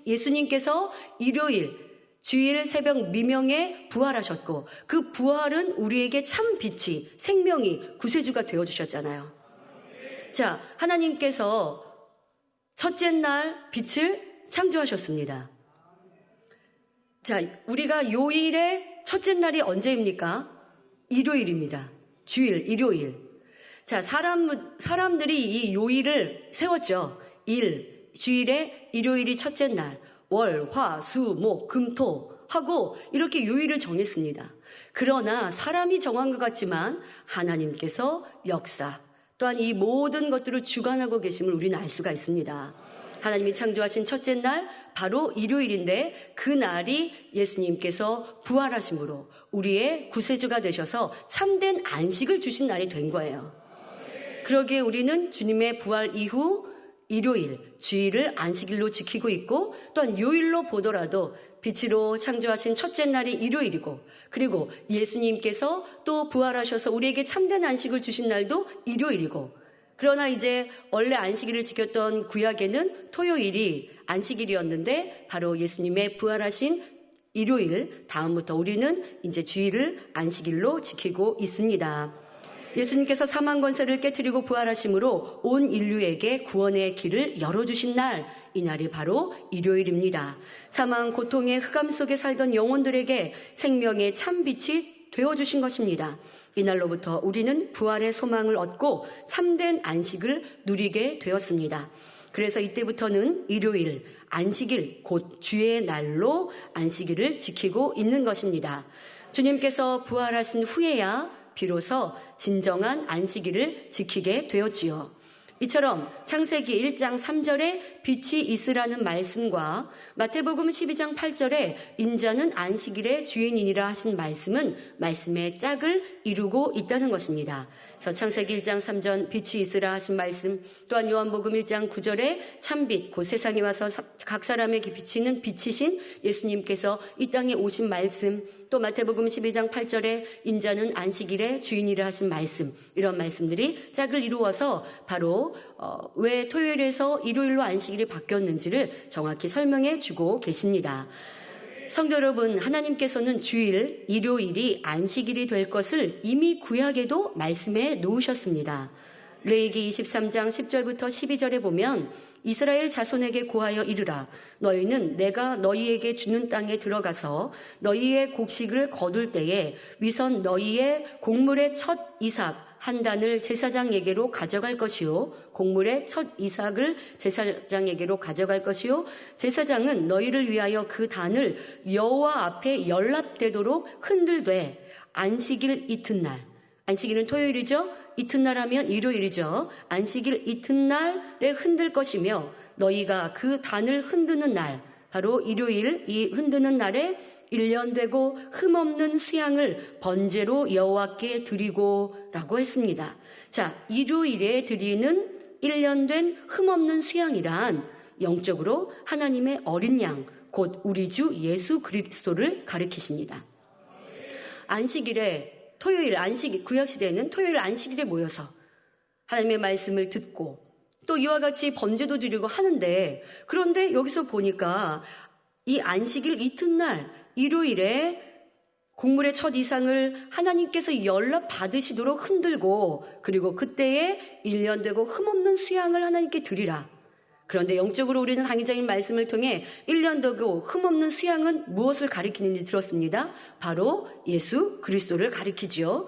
예수님께서 일요일, 주일 새벽 미명에 부활하셨고 그 부활은 우리에게 참 빛이, 생명이, 구세주가 되어주셨잖아요. 자, 하나님께서 첫째 날 빛을 창조하셨습니다. 자, 우리가 요일의 첫째 날이 언제입니까? 일요일입니다. 주일, 일요일. 자, 사람들이 이 요일을 세웠죠. 주일에 일요일이 첫째 날. 월, 화, 수, 목, 금, 토 하고 이렇게 요일을 정했습니다. 그러나 사람이 정한 것 같지만 하나님께서 역사 또한 이 모든 것들을 주관하고 계심을 우리는 알 수가 있습니다. 하나님이 창조하신 첫째 날 바로 일요일인데 그 날이 예수님께서 부활하심으로 우리의 구세주가 되셔서 참된 안식을 주신 날이 된 거예요. 그러기에 우리는 주님의 부활 이후 일요일, 주일을 안식일로 지키고 있고 또한 요일로 보더라도 빛으로 창조하신 첫째 날이 일요일이고 그리고 예수님께서 또 부활하셔서 우리에게 참된 안식을 주신 날도 일요일이고 그러나 이제 원래 안식일을 지켰던 구약에는 토요일이 안식일이었는데 바로 예수님의 부활하신 일요일 다음부터 우리는 이제 주일을 안식일로 지키고 있습니다. 예수님께서 사망 권세를 깨트리고 부활하심으로 온 인류에게 구원의 길을 열어주신 날, 이 날이 바로 일요일입니다. 사망, 고통의 흑암 속에 살던 영혼들에게 생명의 참빛이 되어주신 것입니다. 이날로부터 우리는 부활의 소망을 얻고 참된 안식을 누리게 되었습니다. 그래서 이때부터는 일요일, 안식일, 곧 주의 날로 안식일을 지키고 있는 것입니다. 주님께서 부활하신 후에야 비로소 진정한 안식일을 지키게 되었지요. 이처럼 창세기 1장 3절에 빛이 있으라는 말씀과 마태복음 12장 8절에 인자는 안식일의 주인이니라 하신 말씀은 말씀의 짝을 이루고 있다는 것입니다. 그래서 창세기 1장 3절 빛이 있으라 하신 말씀, 또한 요한복음 1장 9절에 참빛 곧 세상에 와서 각 사람에게 비치는 빛이신 예수님께서 이 땅에 오신 말씀, 또 마태복음 12장 8절에 인자는 안식일의 주인이라 하신 말씀, 이런 말씀들이 짝을 이루어서 바로 왜 토요일에서 일요일로 안식일이 바뀌었는지를 정확히 설명해 주고 계십니다. 성도 여러분, 하나님께서는 주일, 일요일이 안식일이 될 것을 이미 구약에도 말씀해 놓으셨습니다. 레위기 23장 10절부터 12절에 보면 이스라엘 자손에게 고하여 이르라. 너희는 내가 너희에게 주는 땅에 들어가서 너희의 곡식을 거둘 때에 위선 너희의 곡물의 첫 이삭 한 단을 제사장에게로 가져갈 것이요, 곡물의 첫 이삭을 제사장에게로 가져갈 것이요, 제사장은 너희를 위하여 그 단을 여호와 앞에 연락되도록 흔들되 안식일 이튿날, 안식일은 토요일이죠. 이튿날 하면 일요일이죠. 안식일 이튿날에 흔들 것이며 너희가 그 단을 흔드는 날, 바로 일요일 이 흔드는 날에 1년 되고 흠없는 수양을 번제로 여호와께 드리고 라고 했습니다. 자, 일요일에 드리는 1년 된 흠없는 수양이란 영적으로 하나님의 어린 양, 곧 우리 주 예수 그리스도를 가리키십니다. 안식일에 구약시대에는 토요일 안식일에 모여서 하나님의 말씀을 듣고 또 이와 같이 번제도 드리고 하는데, 그런데 여기서 보니까 이 안식일 이튿날 일요일에 곡물의 첫 이상을 하나님께서 연락 받으시도록 흔들고, 그리고 그때에 1년 되고 흠없는 수양을 하나님께 드리라. 그런데 영적으로 우리는 강의자님 말씀을 통해 1년 되고 흠없는 수양은 무엇을 가리키는지 들었습니다. 바로 예수 그리스도를 가리키지요.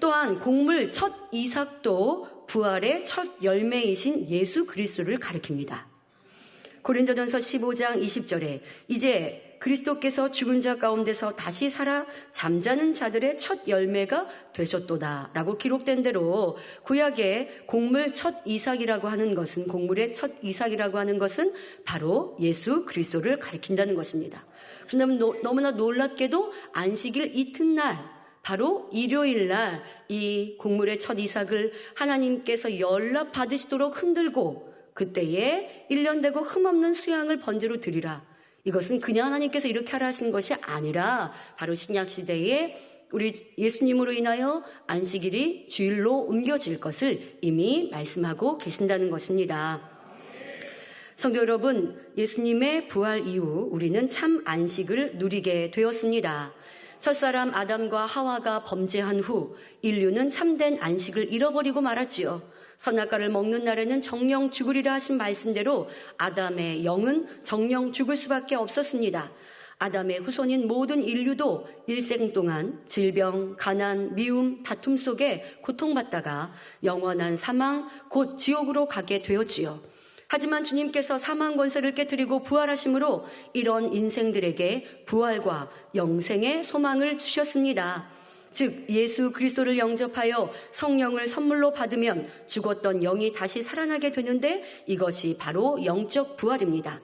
또한 곡물 첫 이삭도 부활의 첫 열매이신 예수 그리스도를 가리킵니다. 고린도전서 15장 20절에 이제 그리스도께서 죽은 자 가운데서 다시 살아 잠자는 자들의 첫 열매가 되셨도다 라고 기록된 대로, 구약의 곡물 첫 이삭이라고 하는 것은, 곡물의 첫 이삭이라고 하는 것은 바로 예수 그리스도를 가리킨다는 것입니다. 그런데 너무나 놀랍게도 안식일 이튿날, 바로 일요일날 이 곡물의 첫 이삭을 하나님께서 연락 받으시도록 흔들고 그때에 1년 되고 흠없는 수양을 번제로 드리라. 이것은 그냥 하나님께서 이렇게 하라 하신 것이 아니라 바로 신약시대에 우리 예수님으로 인하여 안식일이 주일로 옮겨질 것을 이미 말씀하고 계신다는 것입니다. 성도 여러분, 예수님의 부활 이후 우리는 참 안식을 누리게 되었습니다. 첫사람 아담과 하와가 범죄한 후 인류는 참된 안식을 잃어버리고 말았지요. 선악과를 먹는 날에는 정령 죽으리라 하신 말씀대로 아담의 영은 정령 죽을 수밖에 없었습니다. 아담의 후손인 모든 인류도 일생 동안 질병, 가난, 미움, 다툼 속에 고통받다가 영원한 사망, 곧 지옥으로 가게 되었지요. 하지만 주님께서 사망 권세를 깨뜨리고 부활하심으로 이런 인생들에게 부활과 영생의 소망을 주셨습니다. 즉 예수 그리스도를 영접하여 성령을 선물로 받으면 죽었던 영이 다시 살아나게 되는데, 이것이 바로 영적 부활입니다.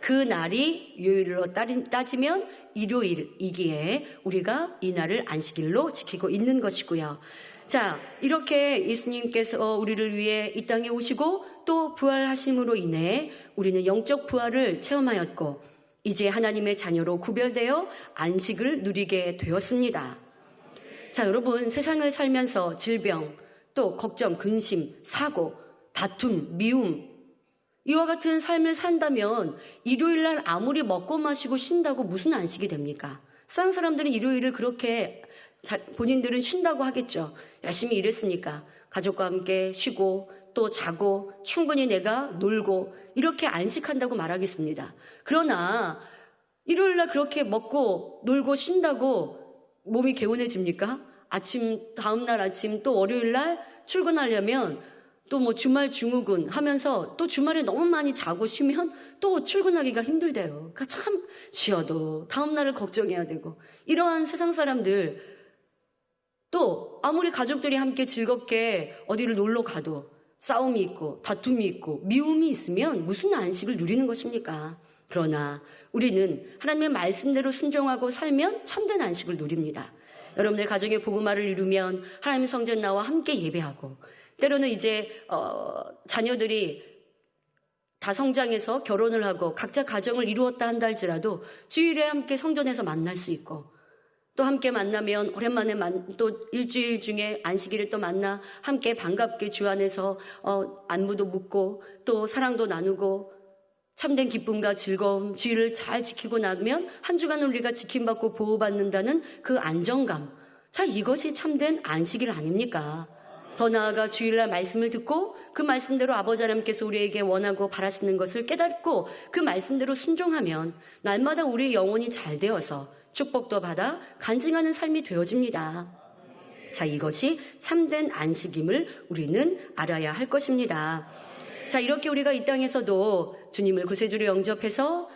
그 날이 요일로 따지면 일요일이기에 우리가 이 날을 안식일로 지키고 있는 것이고요. 자, 이렇게 예수님께서 우리를 위해 이 땅에 오시고 또 부활하심으로 인해 우리는 영적 부활을 체험하였고 이제 하나님의 자녀로 구별되어 안식을 누리게 되었습니다. 자, 여러분, 세상을 살면서 질병, 또 걱정, 근심, 사고, 다툼, 미움, 이와 같은 삶을 산다면 일요일날 아무리 먹고 마시고 쉰다고 무슨 안식이 됩니까? 세상 사람들은 일요일을 그렇게 본인들은 쉰다고 하겠죠. 열심히 일했으니까 가족과 함께 쉬고 또 자고 충분히 내가 놀고 이렇게 안식한다고 말하겠습니다. 그러나 일요일날 그렇게 먹고 놀고 쉰다고 몸이 개운해집니까? 다음날 아침 또 월요일날 출근하려면 또 뭐 주말 증후군 하면서 또 주말에 너무 많이 자고 쉬면 또 출근하기가 힘들대요. 그러니까 참 쉬어도 다음날을 걱정해야 되고, 이러한 세상 사람들, 또 아무리 가족들이 함께 즐겁게 어디를 놀러 가도 싸움이 있고 다툼이 있고 미움이 있으면 무슨 안식을 누리는 것입니까? 그러나 우리는 하나님의 말씀대로 순종하고 살면 참된 안식을 누립니다. 여러분들 가정의 복음화를 이루면 하나님의 성전 나와 함께 예배하고, 때로는 이제 자녀들이 다 성장해서 결혼을 하고 각자 가정을 이루었다 한다 할지라도 주일에 함께 성전에서 만날 수 있고, 또 함께 만나면 오랜만에 또 일주일 중에 안식일을 또 만나 함께 반갑게 주 안에서 안부도 묻고 또 사랑도 나누고 참된 기쁨과 즐거움, 주일을 잘 지키고 나면 한 주간 우리가 지킴받고 보호받는다는 그 안정감. 자, 이것이 참된 안식일 아닙니까? 더 나아가 주일날 말씀을 듣고 그 말씀대로 아버지 하나님께서 우리에게 원하고 바라시는 것을 깨닫고 그 말씀대로 순종하면 날마다 우리의 영혼이 잘 되어서 축복도 받아 간증하는 삶이 되어집니다. 자, 이것이 참된 안식임을 우리는 알아야 할 것입니다. 자, 이렇게 우리가 이 땅에서도 주님을 구세주로 영접해서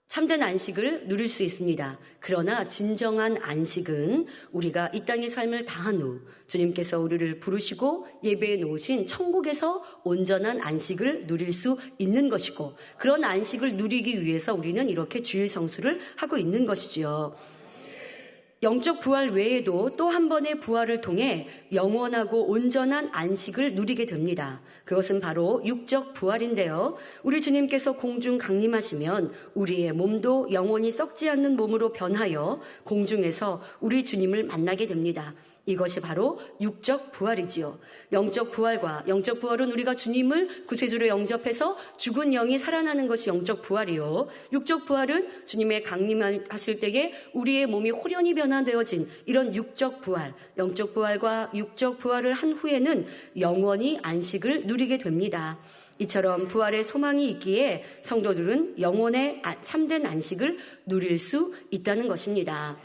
참된 안식을 누릴 수 있습니다. 그러나 진정한 안식은 우리가 이 땅의 삶을 다한 후 주님께서 우리를 부르시고 예배해 놓으신 천국에서 온전한 안식을 누릴 수 있는 것이고, 그런 안식을 누리기 위해서 우리는 이렇게 주일 성수를 하고 있는 것이지요. 영적 부활 외에도 또 한 번의 부활을 통해 영원하고 온전한 안식을 누리게 됩니다. 그것은 바로 육적 부활인데요. 우리 주님께서 공중 강림하시면 우리의 몸도 영원히 썩지 않는 몸으로 변하여 공중에서 우리 주님을 만나게 됩니다. 이것이 바로 육적 부활이지요. 영적 부활은 우리가 주님을 구세주로 영접해서 죽은 영이 살아나는 것이 영적 부활이요. 육적 부활은 주님의 강림하실 때에 우리의 몸이 홀연히 변화되어진 이런 육적 부활, 영적 부활과 육적 부활을 한 후에는 영원히 안식을 누리게 됩니다. 이처럼 부활의 소망이 있기에 성도들은 영원의 참된 안식을 누릴 수 있다는 것입니다.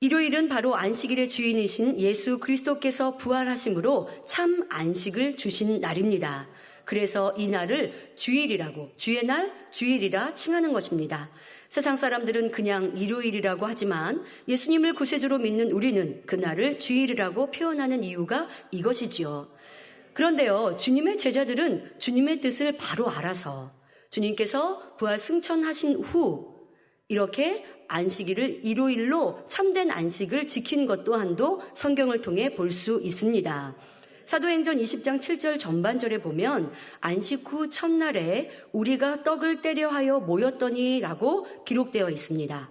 일요일은 바로 안식일의 주인이신 예수 그리스도께서 부활하심으로 참 안식을 주신 날입니다. 그래서 이 날을 주일이라고, 주의 날, 주일이라 칭하는 것입니다. 세상 사람들은 그냥 일요일이라고 하지만 예수님을 구세주로 믿는 우리는 그날을 주일이라고 표현하는 이유가 이것이지요. 그런데요, 주님의 제자들은 주님의 뜻을 바로 알아서 주님께서 부활 승천하신 후 이렇게 안식일을 일요일로 참된 안식을 지킨 것 또한도 성경을 통해 볼 수 있습니다. 사도행전 20장 7절 전반절에 보면 안식 후 첫날에 우리가 떡을 떼려 하여 모였더니 라고 기록되어 있습니다.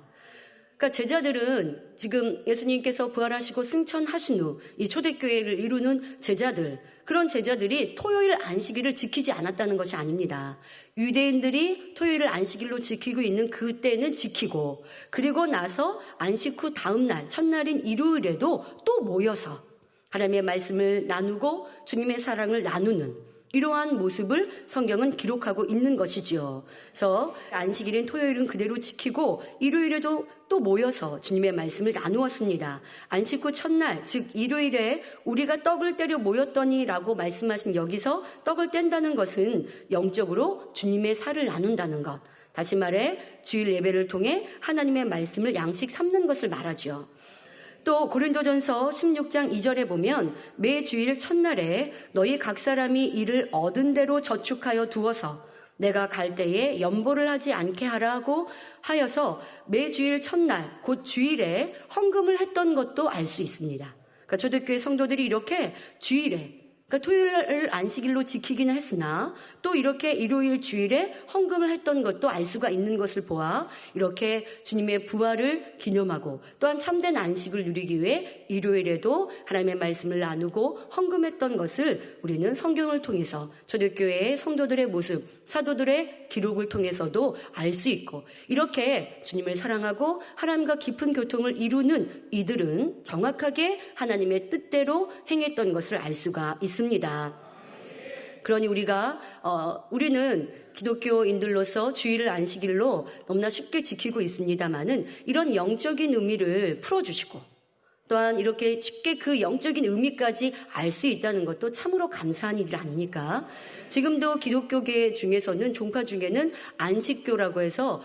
그러니까 제자들은 지금 예수님께서 부활하시고 승천하신 후 이 초대교회를 이루는 제자들, 그런 제자들이 토요일 안식일을 지키지 않았다는 것이 아닙니다. 유대인들이 토요일을 안식일로 지키고 있는 그때는 지키고, 그리고 나서 안식 후 다음 날, 첫날인 일요일에도 또 모여서 하나님의 말씀을 나누고 주님의 사랑을 나누는 이러한 모습을 성경은 기록하고 있는 것이지요. 그래서 안식일인 토요일은 그대로 지키고 일요일에도 또 모여서 주님의 말씀을 나누었습니다. 안식 후 첫날, 즉 일요일에 우리가 떡을 떼려 모였더니라고 말씀하신 여기서 떡을 뗀다는 것은 영적으로 주님의 살을 나눈다는 것. 다시 말해 주일 예배를 통해 하나님의 말씀을 양식 삼는 것을 말하죠. 또 고린도전서 16장 2절에 보면 매 주일 첫날에 너희 각 사람이 이를 얻은 대로 저축하여 두어서 내가 갈 때에 연보를 하지 않게 하라고 하여서 매 주일 첫날 곧 주일에 헌금을 했던 것도 알 수 있습니다. 그러니까 초대교회 성도들이 이렇게 주일에, 그러니까 토요일을 안식일로 지키기는 했으나 또 이렇게 일요일 주일에 헌금을 했던 것도 알 수가 있는 것을 보아 이렇게 주님의 부활을 기념하고 또한 참된 안식을 누리기 위해 일요일에도 하나님의 말씀을 나누고 헌금했던 것을 우리는 성경을 통해서 초대교회의 성도들의 모습, 사도들의 기록을 통해서도 알 수 있고, 이렇게 주님을 사랑하고 하나님과 깊은 교통을 이루는 이들은 정확하게 하나님의 뜻대로 행했던 것을 알 수가 있습니다. 그러니 우리는 기독교인들로서 주일을 안식일로 너무나 쉽게 지키고 있습니다만은 이런 영적인 의미를 풀어주시고 또한 이렇게 쉽게 그 영적인 의미까지 알 수 있다는 것도 참으로 감사한 일 아닙니까? 지금도 기독교계 중에서는 종파 중에는 안식교라고 해서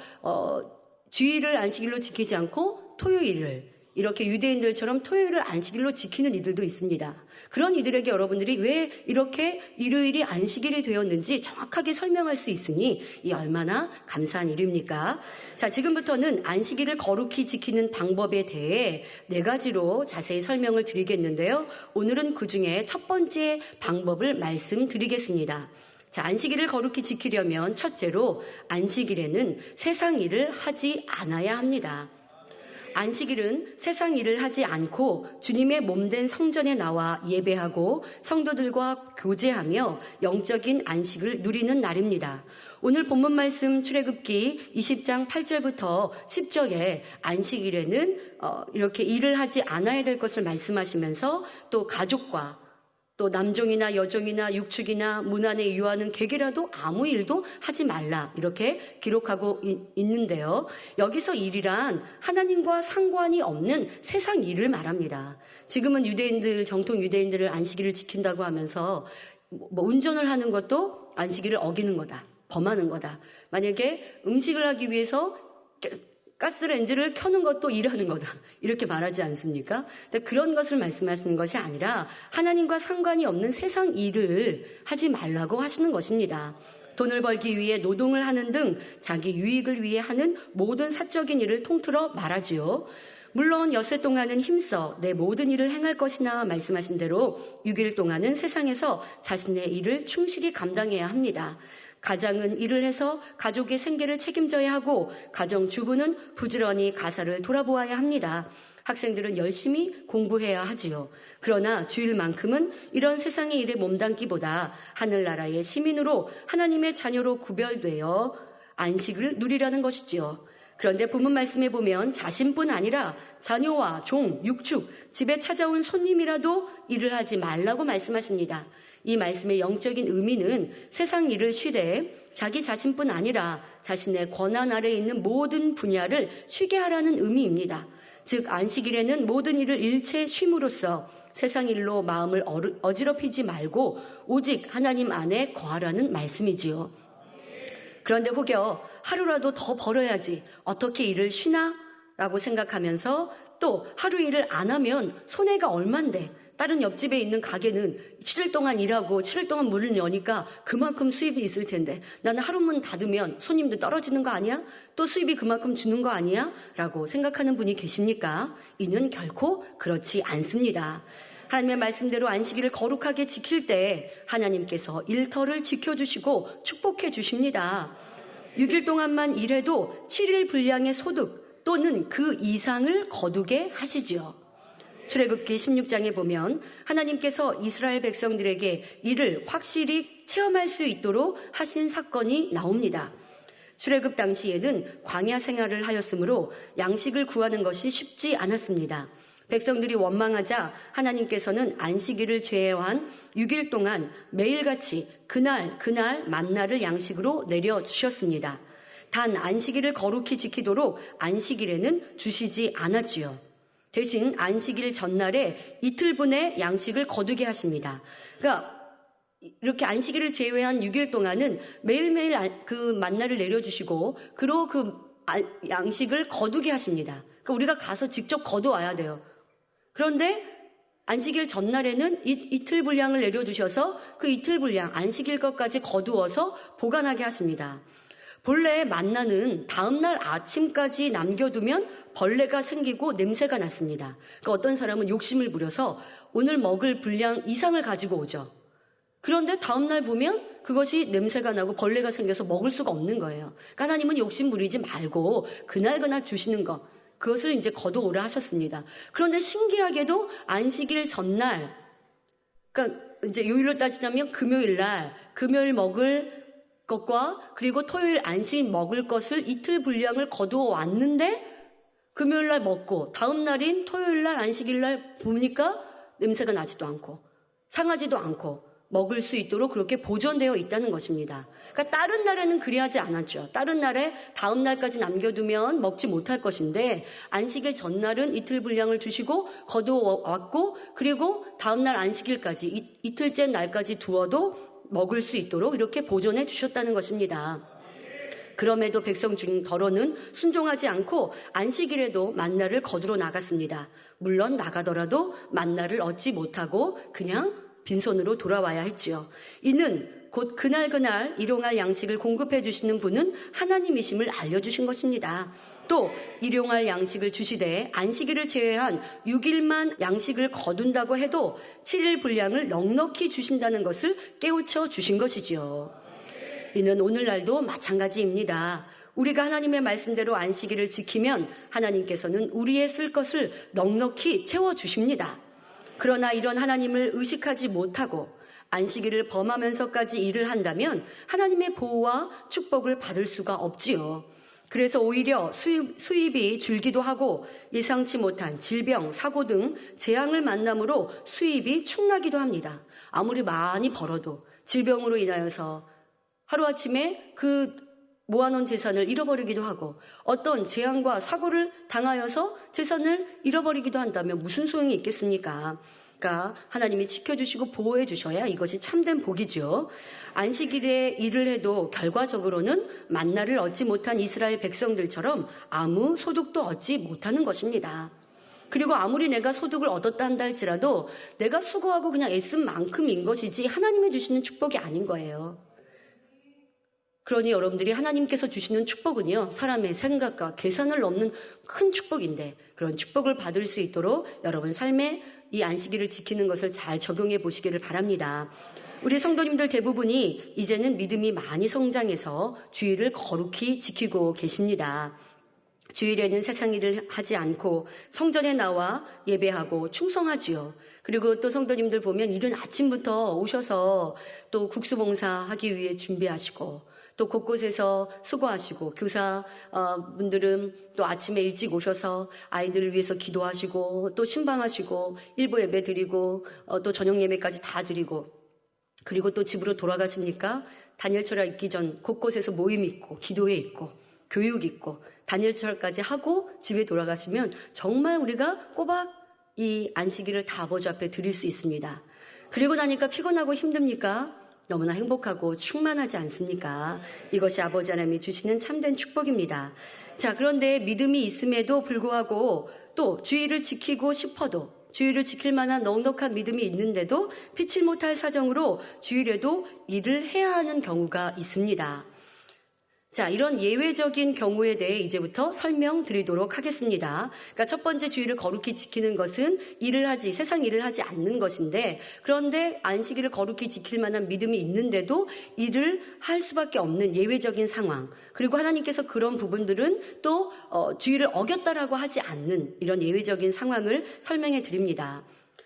주일을 안식일로 지키지 않고 토요일을 이렇게 유대인들처럼 토요일을 안식일로 지키는 이들도 있습니다. 그런 이들에게 여러분들이 왜 이렇게 일요일이 안식일이 되었는지 정확하게 설명할 수 있으니 이 얼마나 감사한 일입니까? 자, 지금부터는 안식일을 거룩히 지키는 방법에 대해 4가지로 자세히 설명을 드리겠는데요. 오늘은 그중에 첫 번째 방법을 말씀드리겠습니다. 자, 안식일을 거룩히 지키려면 첫째로 안식일에는 세상 일을 하지 않아야 합니다. 안식일은 세상 일을 하지 않고 주님의 몸된 성전에 나와 예배하고 성도들과 교제하며 영적인 안식을 누리는 날입니다. 오늘 본문 말씀 출애굽기 20장 8절부터 10절에 안식일에는 이렇게 일을 하지 않아야 될 것을 말씀하시면서 또 가족과 또 남종이나 여종이나 육축이나 문 안에 유하는 객이라도 아무 일도 하지 말라 이렇게 기록하고 있는데요. 여기서 일이란 하나님과 상관이 없는 세상 일을 말합니다. 지금은 정통 유대인들을 안식일을 지킨다고 하면서 운전을 하는 것도 안식일을 어기는 거다, 범하는 거다. 만약에 음식을 하기 위해서 가스레인지를 켜는 것도 일하는 거다, 이렇게 말하지 않습니까? 그런 것을 말씀하시는 것이 아니라 하나님과 상관이 없는 세상 일을 하지 말라고 하시는 것입니다. 돈을 벌기 위해 노동을 하는 등 자기 유익을 위해 하는 모든 사적인 일을 통틀어 말하지요. 물론 엿새 동안은 힘써 내 모든 일을 행할 것이나 말씀하신 대로 6일 동안은 세상에서 자신의 일을 충실히 감당해야 합니다. 가장은 일을 해서 가족의 생계를 책임져야 하고 가정주부는 부지런히 가사를 돌아보아야 합니다. 학생들은 열심히 공부해야 하지요. 그러나 주일만큼은 이런 세상의 일에 몸담기보다 하늘나라의 시민으로 하나님의 자녀로 구별되어 안식을 누리라는 것이지요. 그런데 본문 말씀에 보면 자신뿐 아니라 자녀와 종, 육축, 집에 찾아온 손님이라도 일을 하지 말라고 말씀하십니다. 이 말씀의 영적인 의미는 세상 일을 쉬되 자기 자신뿐 아니라 자신의 권한 아래에 있는 모든 분야를 쉬게 하라는 의미입니다. 즉 안식일에는 모든 일을 일체 쉼으로써 세상 일로 마음을 어지럽히지 말고 오직 하나님 안에 거하라는 말씀이지요. 그런데 혹여 하루라도 더 벌어야지 어떻게 일을 쉬나? 라고 생각하면서 또 하루 일을 안 하면 손해가 얼만데 다른 옆집에 있는 가게는 7일 동안 일하고 7일 동안 문을 여니까 그만큼 수입이 있을 텐데 나는 하루 문 닫으면 손님도 떨어지는 거 아니야? 또 수입이 그만큼 주는 거 아니야? 라고 생각하는 분이 계십니까? 이는 결코 그렇지 않습니다. 하나님의 말씀대로 안식일을 거룩하게 지킬 때 하나님께서 일터를 지켜주시고 축복해 주십니다. 6일 동안만 일해도 7일 분량의 소득 또는 그 이상을 거두게 하시지요. 출애굽기 16장에 보면 하나님께서 이스라엘 백성들에게 이를 확실히 체험할 수 있도록 하신 사건이 나옵니다. 출애굽 당시에는 광야 생활을 하였으므로 양식을 구하는 것이 쉽지 않았습니다. 백성들이 원망하자 하나님께서는 안식일을 제외한 6일 동안 매일같이 그날 만나를 양식으로 내려주셨습니다. 단 안식일을 거룩히 지키도록 안식일에는 주시지 않았지요. 대신 안식일 전날에 이틀분의 양식을 거두게 하십니다. 그러니까 이렇게 안식일을 제외한 6일 동안은 매일매일 그 만나를 내려주시고 그리고 그 양식을 거두게 하십니다. 그러니까 우리가 가서 직접 거두와야 돼요. 그런데 안식일 전날에는 이틀 분량을 내려주셔서 그 이틀 분량 안식일 것까지 거두어서 보관하게 하십니다. 본래 만나는 다음날 아침까지 남겨두면 벌레가 생기고 냄새가 났습니다. 그러니까 어떤 사람은 욕심을 부려서 오늘 먹을 분량 이상을 가지고 오죠. 그런데 다음날 보면 그것이 냄새가 나고 벌레가 생겨서 먹을 수가 없는 거예요. 그러니까 하나님은 욕심 부리지 말고 그날 주시는 것, 그것을 이제 거두오라 하셨습니다. 그런데 신기하게도 안식일 전날, 그러니까 이제 요일로 따지자면 금요일 먹을 것과 그리고 토요일 안식 먹을 것을 이틀 분량을 거두어 왔는데 금요일 날 먹고 다음 날인 토요일 날 안식일 날 보니까 냄새가 나지도 않고 상하지도 않고 먹을 수 있도록 그렇게 보존되어 있다는 것입니다. 그러니까 다른 날에는 그리하지 않았죠. 다른 날에 다음 날까지 남겨두면 먹지 못할 것인데 안식일 전날은 이틀 분량을 주시고 거두어 왔고 그리고 다음 날 안식일까지 이틀째 날까지 두어도 먹을 수 있도록 이렇게 보존해 주셨다는 것입니다. 그럼에도 백성 중 더러는 순종하지 않고 안식일에도 만나를 거두러 나갔습니다. 물론 나가더라도 만나를 얻지 못하고 그냥 빈손으로 돌아와야 했지요. 이는 곧 그날 일용할 양식을 공급해 주시는 분은 하나님이심을 알려주신 것입니다. 또 일용할 양식을 주시되 안식일을 제외한 6일만 양식을 거둔다고 해도 7일 분량을 넉넉히 주신다는 것을 깨우쳐 주신 것이지요. 이는 오늘날도 마찬가지입니다. 우리가 하나님의 말씀대로 안식일을 지키면 하나님께서는 우리의 쓸 것을 넉넉히 채워주십니다. 그러나 이런 하나님을 의식하지 못하고 안식일을 범하면서까지 일을 한다면 하나님의 보호와 축복을 받을 수가 없지요. 그래서 오히려 수입이 줄기도 하고 예상치 못한 질병, 사고 등 재앙을 만남으로 수입이 축나기도 합니다. 아무리 많이 벌어도 질병으로 인하여서 하루아침에 그 모아놓은 재산을 잃어버리기도 하고 어떤 재앙과 사고를 당하여서 재산을 잃어버리기도 한다면 무슨 소용이 있겠습니까? 그러니까 하나님이 지켜주시고 보호해 주셔야 이것이 참된 복이죠. 안식일에 일을 해도 결과적으로는 만나를 얻지 못한 이스라엘 백성들처럼 아무 소득도 얻지 못하는 것입니다. 그리고 아무리 내가 소득을 얻었다 한다 할지라도 내가 수고하고 그냥 애쓴 만큼인 것이지 하나님이 주시는 축복이 아닌 거예요. 그러니 여러분들이 하나님께서 주시는 축복은요, 사람의 생각과 계산을 넘는 큰 축복인데, 그런 축복을 받을 수 있도록 여러분 삶에 이 안식일을 지키는 것을 잘 적용해 보시기를 바랍니다. 우리 성도님들 대부분이 이제는 믿음이 많이 성장해서 주일을 거룩히 지키고 계십니다. 주일에는 세상 일을 하지 않고 성전에 나와 예배하고 충성하지요. 그리고 또 성도님들 보면 이른 아침부터 오셔서 또 국수봉사하기 위해 준비하시고, 또 곳곳에서 수고하시고, 교사 분들은 또 아침에 일찍 오셔서 아이들을 위해서 기도하시고, 또 신방하시고, 일부 예배 드리고, 또 저녁 예배까지 다 드리고, 그리고 또 집으로 돌아가십니까? 단일철야 있기 전 곳곳에서 모임 있고, 기도회 있고, 교육 있고, 단일철까지 하고 집에 돌아가시면 정말 우리가 꼬박 이 안식일을 다 아버지 앞에 드릴 수 있습니다. 그리고 나니까 피곤하고 힘듭니까? 너무나 행복하고 충만하지 않습니까? 이것이 아버지 하나님이 주시는 참된 축복입니다. 자, 그런데 믿음이 있음에도 불구하고 또 주의를 지키고 싶어도, 주의를 지킬 만한 넉넉한 믿음이 있는데도 피치 못할 사정으로 주일에도 일을 해야 하는 경우가 있습니다. 자, 이런 예외적인 경우에 대해 이제부터 설명드리도록 하겠습니다. 그러니까 첫 번째 주일을 거룩히 지키는 것은 세상 일을 하지 않는 것인데, 그런데 안식일을 거룩히 지킬 만한 믿음이 있는데도 일을 할 수밖에 없는 예외적인 상황, 그리고 하나님께서 그런 부분들은 또 주일을 어겼다라고 하지 않는 이런 예외적인 상황을 설명해 드립니다.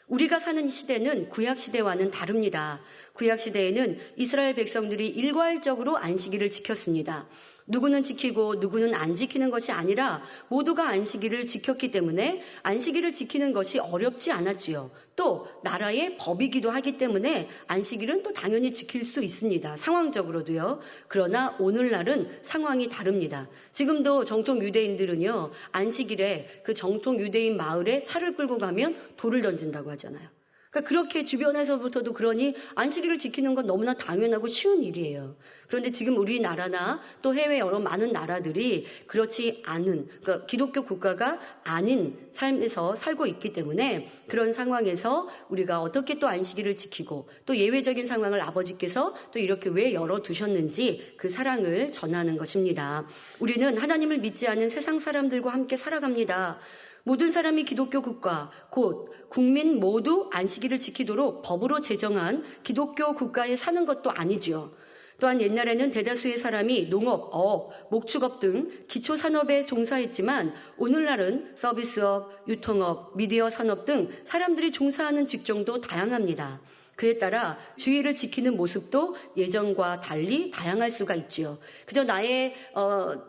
우리가 사는 이 시대는 구약시대와는 다릅니다. 구약시대에는 이스라엘 백성들이 일괄적으로 안식일을 지켰습니다. 누구는 지키고 누구는 안 지키는 것이 아니라 모두가 안식일을 지켰기 때문에 안식일을 지키는 것이 어렵지 않았지요. 또 나라의 법이기도 하기 때문에 안식일은 또 당연히 지킬 수 있습니다. 상황적으로도요. 그러나 오늘날은 상황이 다릅니다. 지금도 정통 유대인들은요, 안식일에 그 정통 유대인 마을에 차를 끌고 가면 돌을 던진다고 하잖아요. 그러니까 그렇게 주변에서부터도 그러니 안식일을 지키는 건 너무나 당연하고 쉬운 일이에요. 그런데 지금 우리나라나 또 해외 여러 많은 나라들이 그렇지 않은, 그러니까 기독교 국가가 아닌 삶에서 살고 있기 때문에 그런 상황에서 우리가 어떻게 또 안식일을 지키고 또 예외적인 상황을 아버지께서 또 이렇게 왜 열어두셨는지 그 사랑을 전하는 것입니다. 우리는 하나님을 믿지 않는 세상 사람들과 함께 살아갑니다. 모든 사람이 기독교 국가, 곧 국민 모두 안식일을 지키도록 법으로 제정한 기독교 국가에 사는 것도 아니지요. 또한 옛날에는 대다수의 사람이 농업, 어업, 목축업 등 기초산업에 종사했지만 오늘날은 서비스업, 유통업, 미디어 산업 등 사람들이 종사하는 직종도 다양합니다. 그에 따라 주의를 지키는 모습도 예전과 달리 다양할 수가 있지요. 그저 나의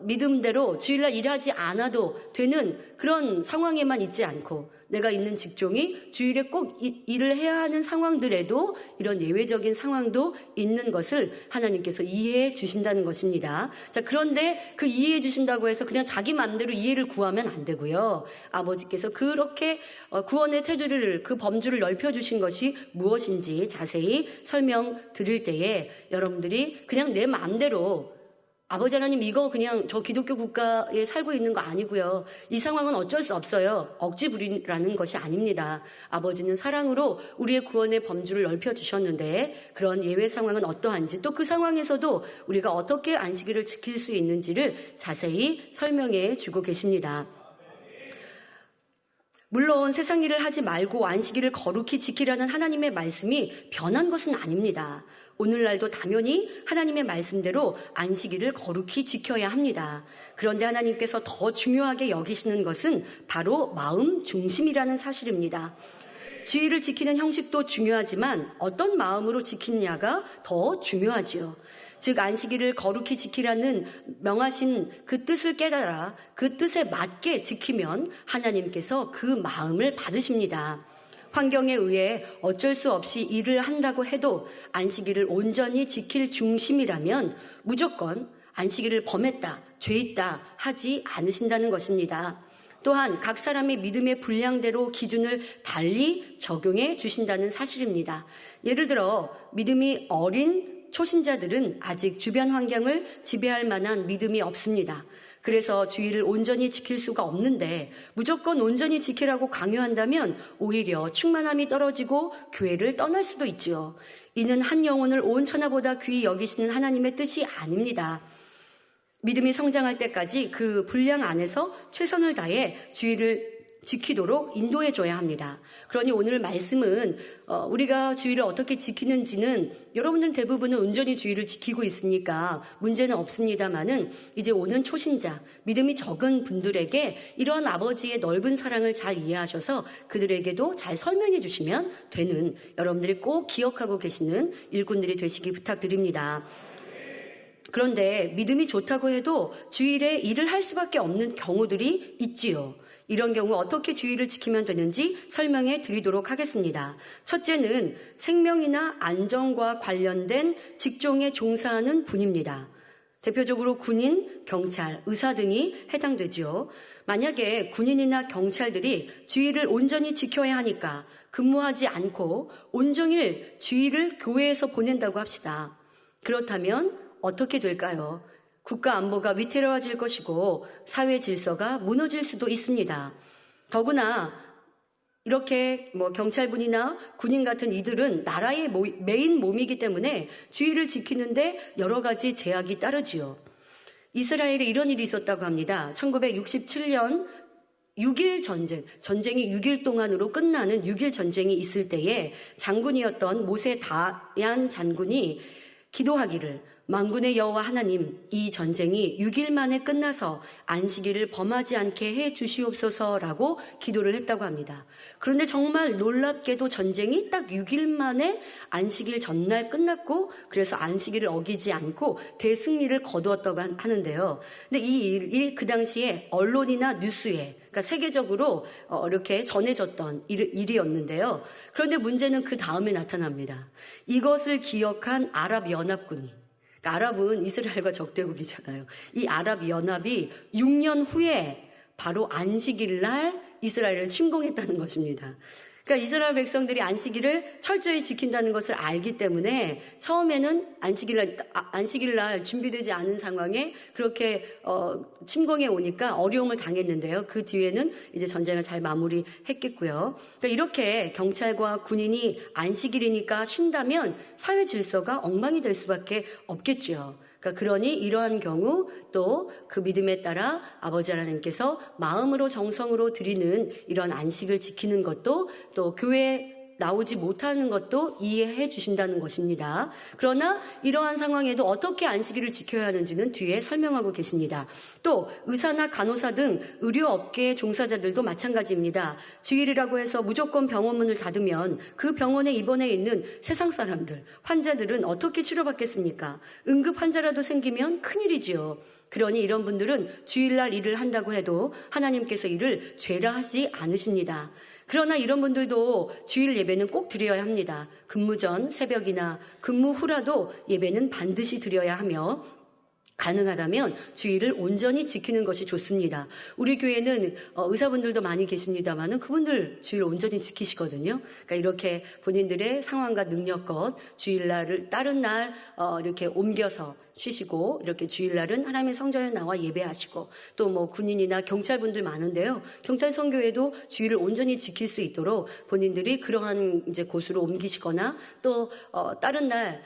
믿음대로 주일날 일하지 않아도 되는 그런 상황에만 있지 않고 내가 있는 직종이 주일에 꼭 일을 해야 하는 상황들에도 이런 예외적인 상황도 있는 것을 하나님께서 이해해 주신다는 것입니다. 자, 그런데 그 이해해 주신다고 해서 그냥 자기 마음대로 이해를 구하면 안 되고요. 아버지께서 그렇게 구원의 테두리를, 그 범주를 넓혀주신 것이 무엇인지 자세히 설명드릴 때에 여러분들이 그냥 내 마음대로 아버지 하나님 이거 그냥 저 기독교 국가에 살고 있는 거 아니고요. 이 상황은 어쩔 수 없어요. 억지 부리라는 것이 아닙니다. 아버지는 사랑으로 우리의 구원의 범주를 넓혀주셨는데 그런 예외 상황은 어떠한지 또 그 상황에서도 우리가 어떻게 안식일을 지킬 수 있는지를 자세히 설명해 주고 계십니다. 물론 세상 일을 하지 말고 안식일을 거룩히 지키라는 하나님의 말씀이 변한 것은 아닙니다. 오늘날도 당연히 하나님의 말씀대로 안식일을 거룩히 지켜야 합니다. 그런데 하나님께서 더 중요하게 여기시는 것은 바로 마음 중심이라는 사실입니다. 주일을 지키는 형식도 중요하지만 어떤 마음으로 지키느냐가 더 중요하지요. 즉 안식일을 거룩히 지키라는 명하신 그 뜻을 깨달아 그 뜻에 맞게 지키면 하나님께서 그 마음을 받으십니다. 환경에 의해 어쩔 수 없이 일을 한다고 해도 안식일을 온전히 지킬 중심이라면 무조건 안식일을 범했다, 죄있다 하지 않으신다는 것입니다. 또한 각 사람의 믿음의 분량대로 기준을 달리 적용해 주신다는 사실입니다. 예를 들어 믿음이 어린 초신자들은 아직 주변 환경을 지배할 만한 믿음이 없습니다. 그래서 주일을 온전히 지킬 수가 없는데 무조건 온전히 지키라고 강요한다면 오히려 충만함이 떨어지고 교회를 떠날 수도 있지요. 이는 한 영혼을 온 천하보다 귀히 여기시는 하나님의 뜻이 아닙니다. 믿음이 성장할 때까지 그 분량 안에서 최선을 다해 주의를 지키도록 인도해 줘야 합니다. 그러니 오늘 말씀은 우리가 주의를 어떻게 지키는지는 여러분들 대부분은 온전히 주의를 지키고 있으니까 문제는 없습니다만은 이제 오는 초신자, 믿음이 적은 분들에게 이러한 아버지의 넓은 사랑을 잘 이해하셔서 그들에게도 잘 설명해 주시면 되는, 여러분들이 꼭 기억하고 계시는 일꾼들이 되시기 부탁드립니다. 그런데 믿음이 좋다고 해도 주일에 일을 할 수밖에 없는 경우들이 있지요. 이런 경우 어떻게 주의를 지키면 되는지 설명해 드리도록 하겠습니다. 첫째는 생명이나 안전과 관련된 직종에 종사하는 분입니다. 대표적으로 군인, 경찰, 의사 등이 해당되죠. 만약에 군인이나 경찰들이 주의를 온전히 지켜야 하니까 근무하지 않고 온종일 주의를 교회에서 보낸다고 합시다. 그렇다면 어떻게 될까요? 국가 안보가 위태로워질 것이고 사회 질서가 무너질 수도 있습니다. 더구나 이렇게 경찰분이나 군인 같은 이들은 나라의 메인 몸이기 때문에 주의를 지키는데 여러 가지 제약이 따르지요. 이스라엘에 이런 일이 있었다고 합니다. 1967년 6일 전쟁이 6일 동안으로 끝나는 6일 전쟁이 있을 때에 장군이었던 모세 다얀 장군이 기도하기를, 만군의 여호와 하나님, 이 전쟁이 6일 만에 끝나서 안식일을 범하지 않게 해 주시옵소서라고 기도를 했다고 합니다. 그런데 정말 놀랍게도 전쟁이 딱 6일 만에 안식일 전날 끝났고, 그래서 안식일을 어기지 않고 대승리를 거두었다고 하는데요. 근데 이 일이 그 당시에 언론이나 뉴스에, 그러니까 세계적으로 이렇게 전해졌던 일이었는데요. 그런데 문제는 그 다음에 나타납니다. 이것을 기억한 아랍연합군이, 그러니까 아랍은 이스라엘과 적대국이잖아요. 이 아랍연합이 6년 후에 바로 안식일 날 이스라엘을 침공했다는 것입니다. 그러니까 이스라엘 백성들이 안식일을 철저히 지킨다는 것을 알기 때문에 처음에는 안식일 날 준비되지 않은 상황에 그렇게 침공해 오니까 어려움을 당했는데요. 그 뒤에는 이제 전쟁을 잘 마무리했겠고요. 그러니까 이렇게 경찰과 군인이 안식일이니까 쉰다면 사회 질서가 엉망이 될 수밖에 없겠죠. 그러니 이러한 경우 또 그 믿음에 따라 아버지 하나님께서 마음으로 정성으로 드리는 이런 안식을 지키는 것도, 또 교회에 나오지 못하는 것도 이해해 주신다는 것입니다. 그러나 이러한 상황에도 어떻게 안식일을 지켜야 하는지는 뒤에 설명하고 계십니다. 또 의사나 간호사 등 의료업계 종사자들도 마찬가지입니다. 주일이라고 해서 무조건 병원문을 닫으면 그 병원에 입원해 있는 세상 사람들, 환자들은 어떻게 치료받겠습니까? 응급 환자라도 생기면 큰일이지요. 그러니 이런 분들은 주일날 일을 한다고 해도 하나님께서 이를 죄라 하지 않으십니다. 그러나 이런 분들도 주일 예배는 꼭 드려야 합니다. 근무 전, 새벽이나 근무 후라도 예배는 반드시 드려야 하며, 가능하다면 주일을 온전히 지키는 것이 좋습니다. 우리 교회는 의사분들도 많이 계십니다만은 그분들 주일 온전히 지키시거든요. 그러니까 이렇게 본인들의 상황과 능력껏 주일날을 다른 날 이렇게 옮겨서 쉬시고, 이렇게 주일날은 하나님의 성전에 나와 예배하시고, 또 군인이나 경찰분들 많은데요. 경찰 선교회도 주일을 온전히 지킬 수 있도록 본인들이 그러한 이제 곳으로 옮기시거나, 또 다른 날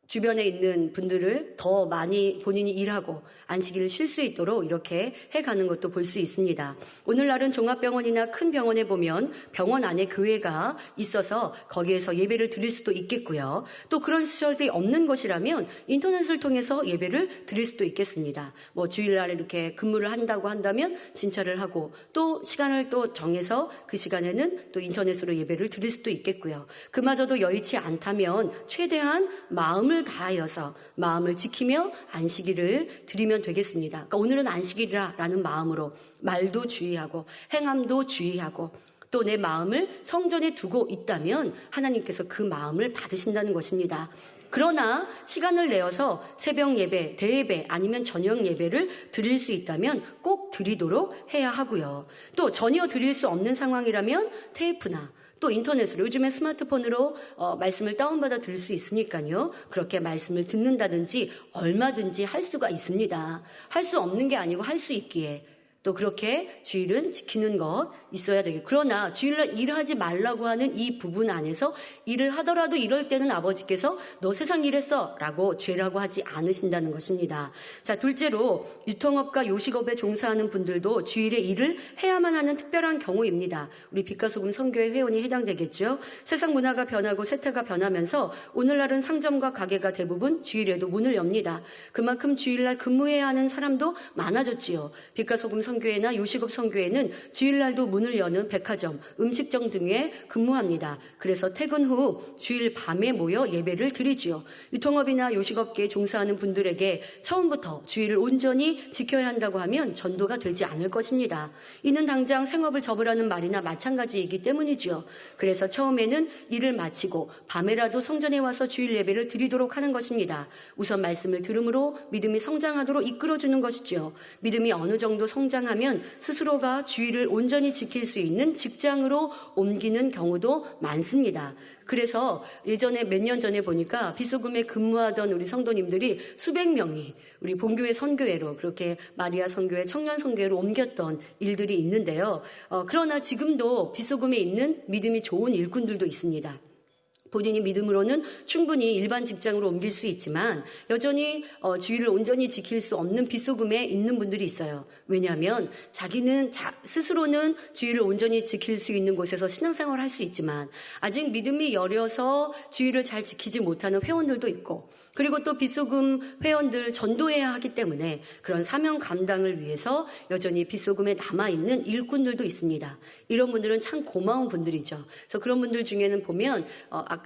주변에 있는 분들을 더 많이 본인이 일하고 안식일을 쉴 수 있도록 이렇게 해가는 것도 볼 수 있습니다. 오늘날은 종합병원이나 큰 병원에 보면 병원 안에 교회가 있어서 거기에서 예배를 드릴 수도 있겠고요. 또 그런 시설이 없는 것이라면 인터넷을 통해서 예배를 드릴 수도 있겠습니다. 주일날에 이렇게 근무를 한다고 한다면 진찰을 하고, 또 시간을 또 정해서 그 시간에는 또 인터넷으로 예배를 드릴 수도 있겠고요. 그마저도 여의치 않다면 최대한 마음을 다하여서 마음을 지키며 안식일을 드리면 되겠습니다. 그러니까 오늘은 안식일이라는 마음으로 말도 주의하고 행함도 주의하고, 또 내 마음을 성전에 두고 있다면 하나님께서 그 마음을 받으신다는 것입니다. 그러나 시간을 내어서 새벽 예배, 대예배 아니면 저녁 예배를 드릴 수 있다면 꼭 드리도록 해야 하고요. 또 전혀 드릴 수 없는 상황이라면 테이프나 또 인터넷으로, 요즘에 스마트폰으로 말씀을 다운받아 들을 수 있으니까요. 그렇게 말씀을 듣는다든지 얼마든지 할 수가 있습니다. 할 수 없는 게 아니고 할 수 있기에 또 그렇게 주일은 지키는 것 있어야 되겠고, 그러나 주일날 일하지 말라고 하는 이 부분 안에서 일을 하더라도 이럴 때는 아버지께서 너 세상 일했어 라고 죄라고 하지 않으신다는 것입니다. 자, 둘째로 유통업과 요식업에 종사하는 분들도 주일에 일을 해야만 하는 특별한 경우입니다. 우리 빛과 소금 선교회 회원이 해당되겠죠. 세상 문화가 변하고 세태가 변하면서 오늘날은 상점과 가게가 대부분 주일에도 문을 엽니다. 그만큼 주일날 근무해야 하는 사람도 많아졌지요. 빛과 소금 선교회나 요식업 선교회는 주일날도 문을 여는 백화점, 음식점 등에 근무합니다. 그래서 퇴근 후 주일 밤에 모여 예배를 드리지요. 유통업이나 요식업계에 종사하는 분들에게 처음부터 주일을 온전히 지켜야 한다고 하면 전도가 되지 않을 것입니다. 이는 당장 생업을 접으라는 말이나 마찬가지이기 때문이지요. 그래서 처음에는 일을 마치고 밤에라도 성전에 와서 주일 예배를 드리도록 하는 것입니다. 우선 말씀을 들음으로 믿음이 성장하도록 이끌어주는 것이지요. 믿음이 어느 정도 성장하면 스스로가 주일을 온전히 지킬 수 있는 직장으로 옮기는 경우도 많습니다. 그래서 예전에 몇 년 전에 보니까 비소금에 근무하던 우리 성도님들이 수백 명이 우리 본교회 선교회로, 그렇게 마리아 선교회, 청년 선교회로 옮겼던 일들이 있는데요. 그러나 지금도 비소금에 있는 믿음이 좋은 일꾼들도 있습니다. 본인이 믿음으로는 충분히 일반 직장으로 옮길 수 있지만 여전히 주일을 온전히 지킬 수 없는 빗소금에 있는 분들이 있어요. 왜냐하면 자기는 스스로는 주일을 온전히 지킬 수 있는 곳에서 신앙생활을 할 수 있지만 아직 믿음이 여려서 주일을 잘 지키지 못하는 회원들도 있고, 그리고 또 빗소금 회원들 전도해야 하기 때문에 그런 사명 감당을 위해서 여전히 빗소금에 남아있는 일꾼들도 있습니다. 이런 분들은 참 고마운 분들이죠. 그래서 그런 분들 중에는 보면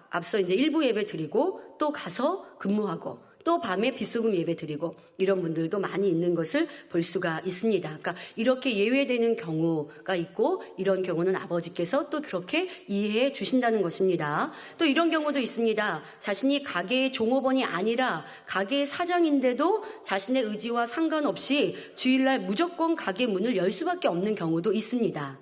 앞서 이제 일부 예배 드리고 또 가서 근무하고 또 밤에 빗소금 예배 드리고 이런 분들도 많이 있는 것을 볼 수가 있습니다. 그러니까 이렇게 예외되는 경우가 있고, 이런 경우는 아버지께서 또 그렇게 이해해 주신다는 것입니다. 또 이런 경우도 있습니다. 자신이 가게의 종업원이 아니라 가게의 사장인데도 자신의 의지와 상관없이 주일날 무조건 가게 문을 열 수밖에 없는 경우도 있습니다.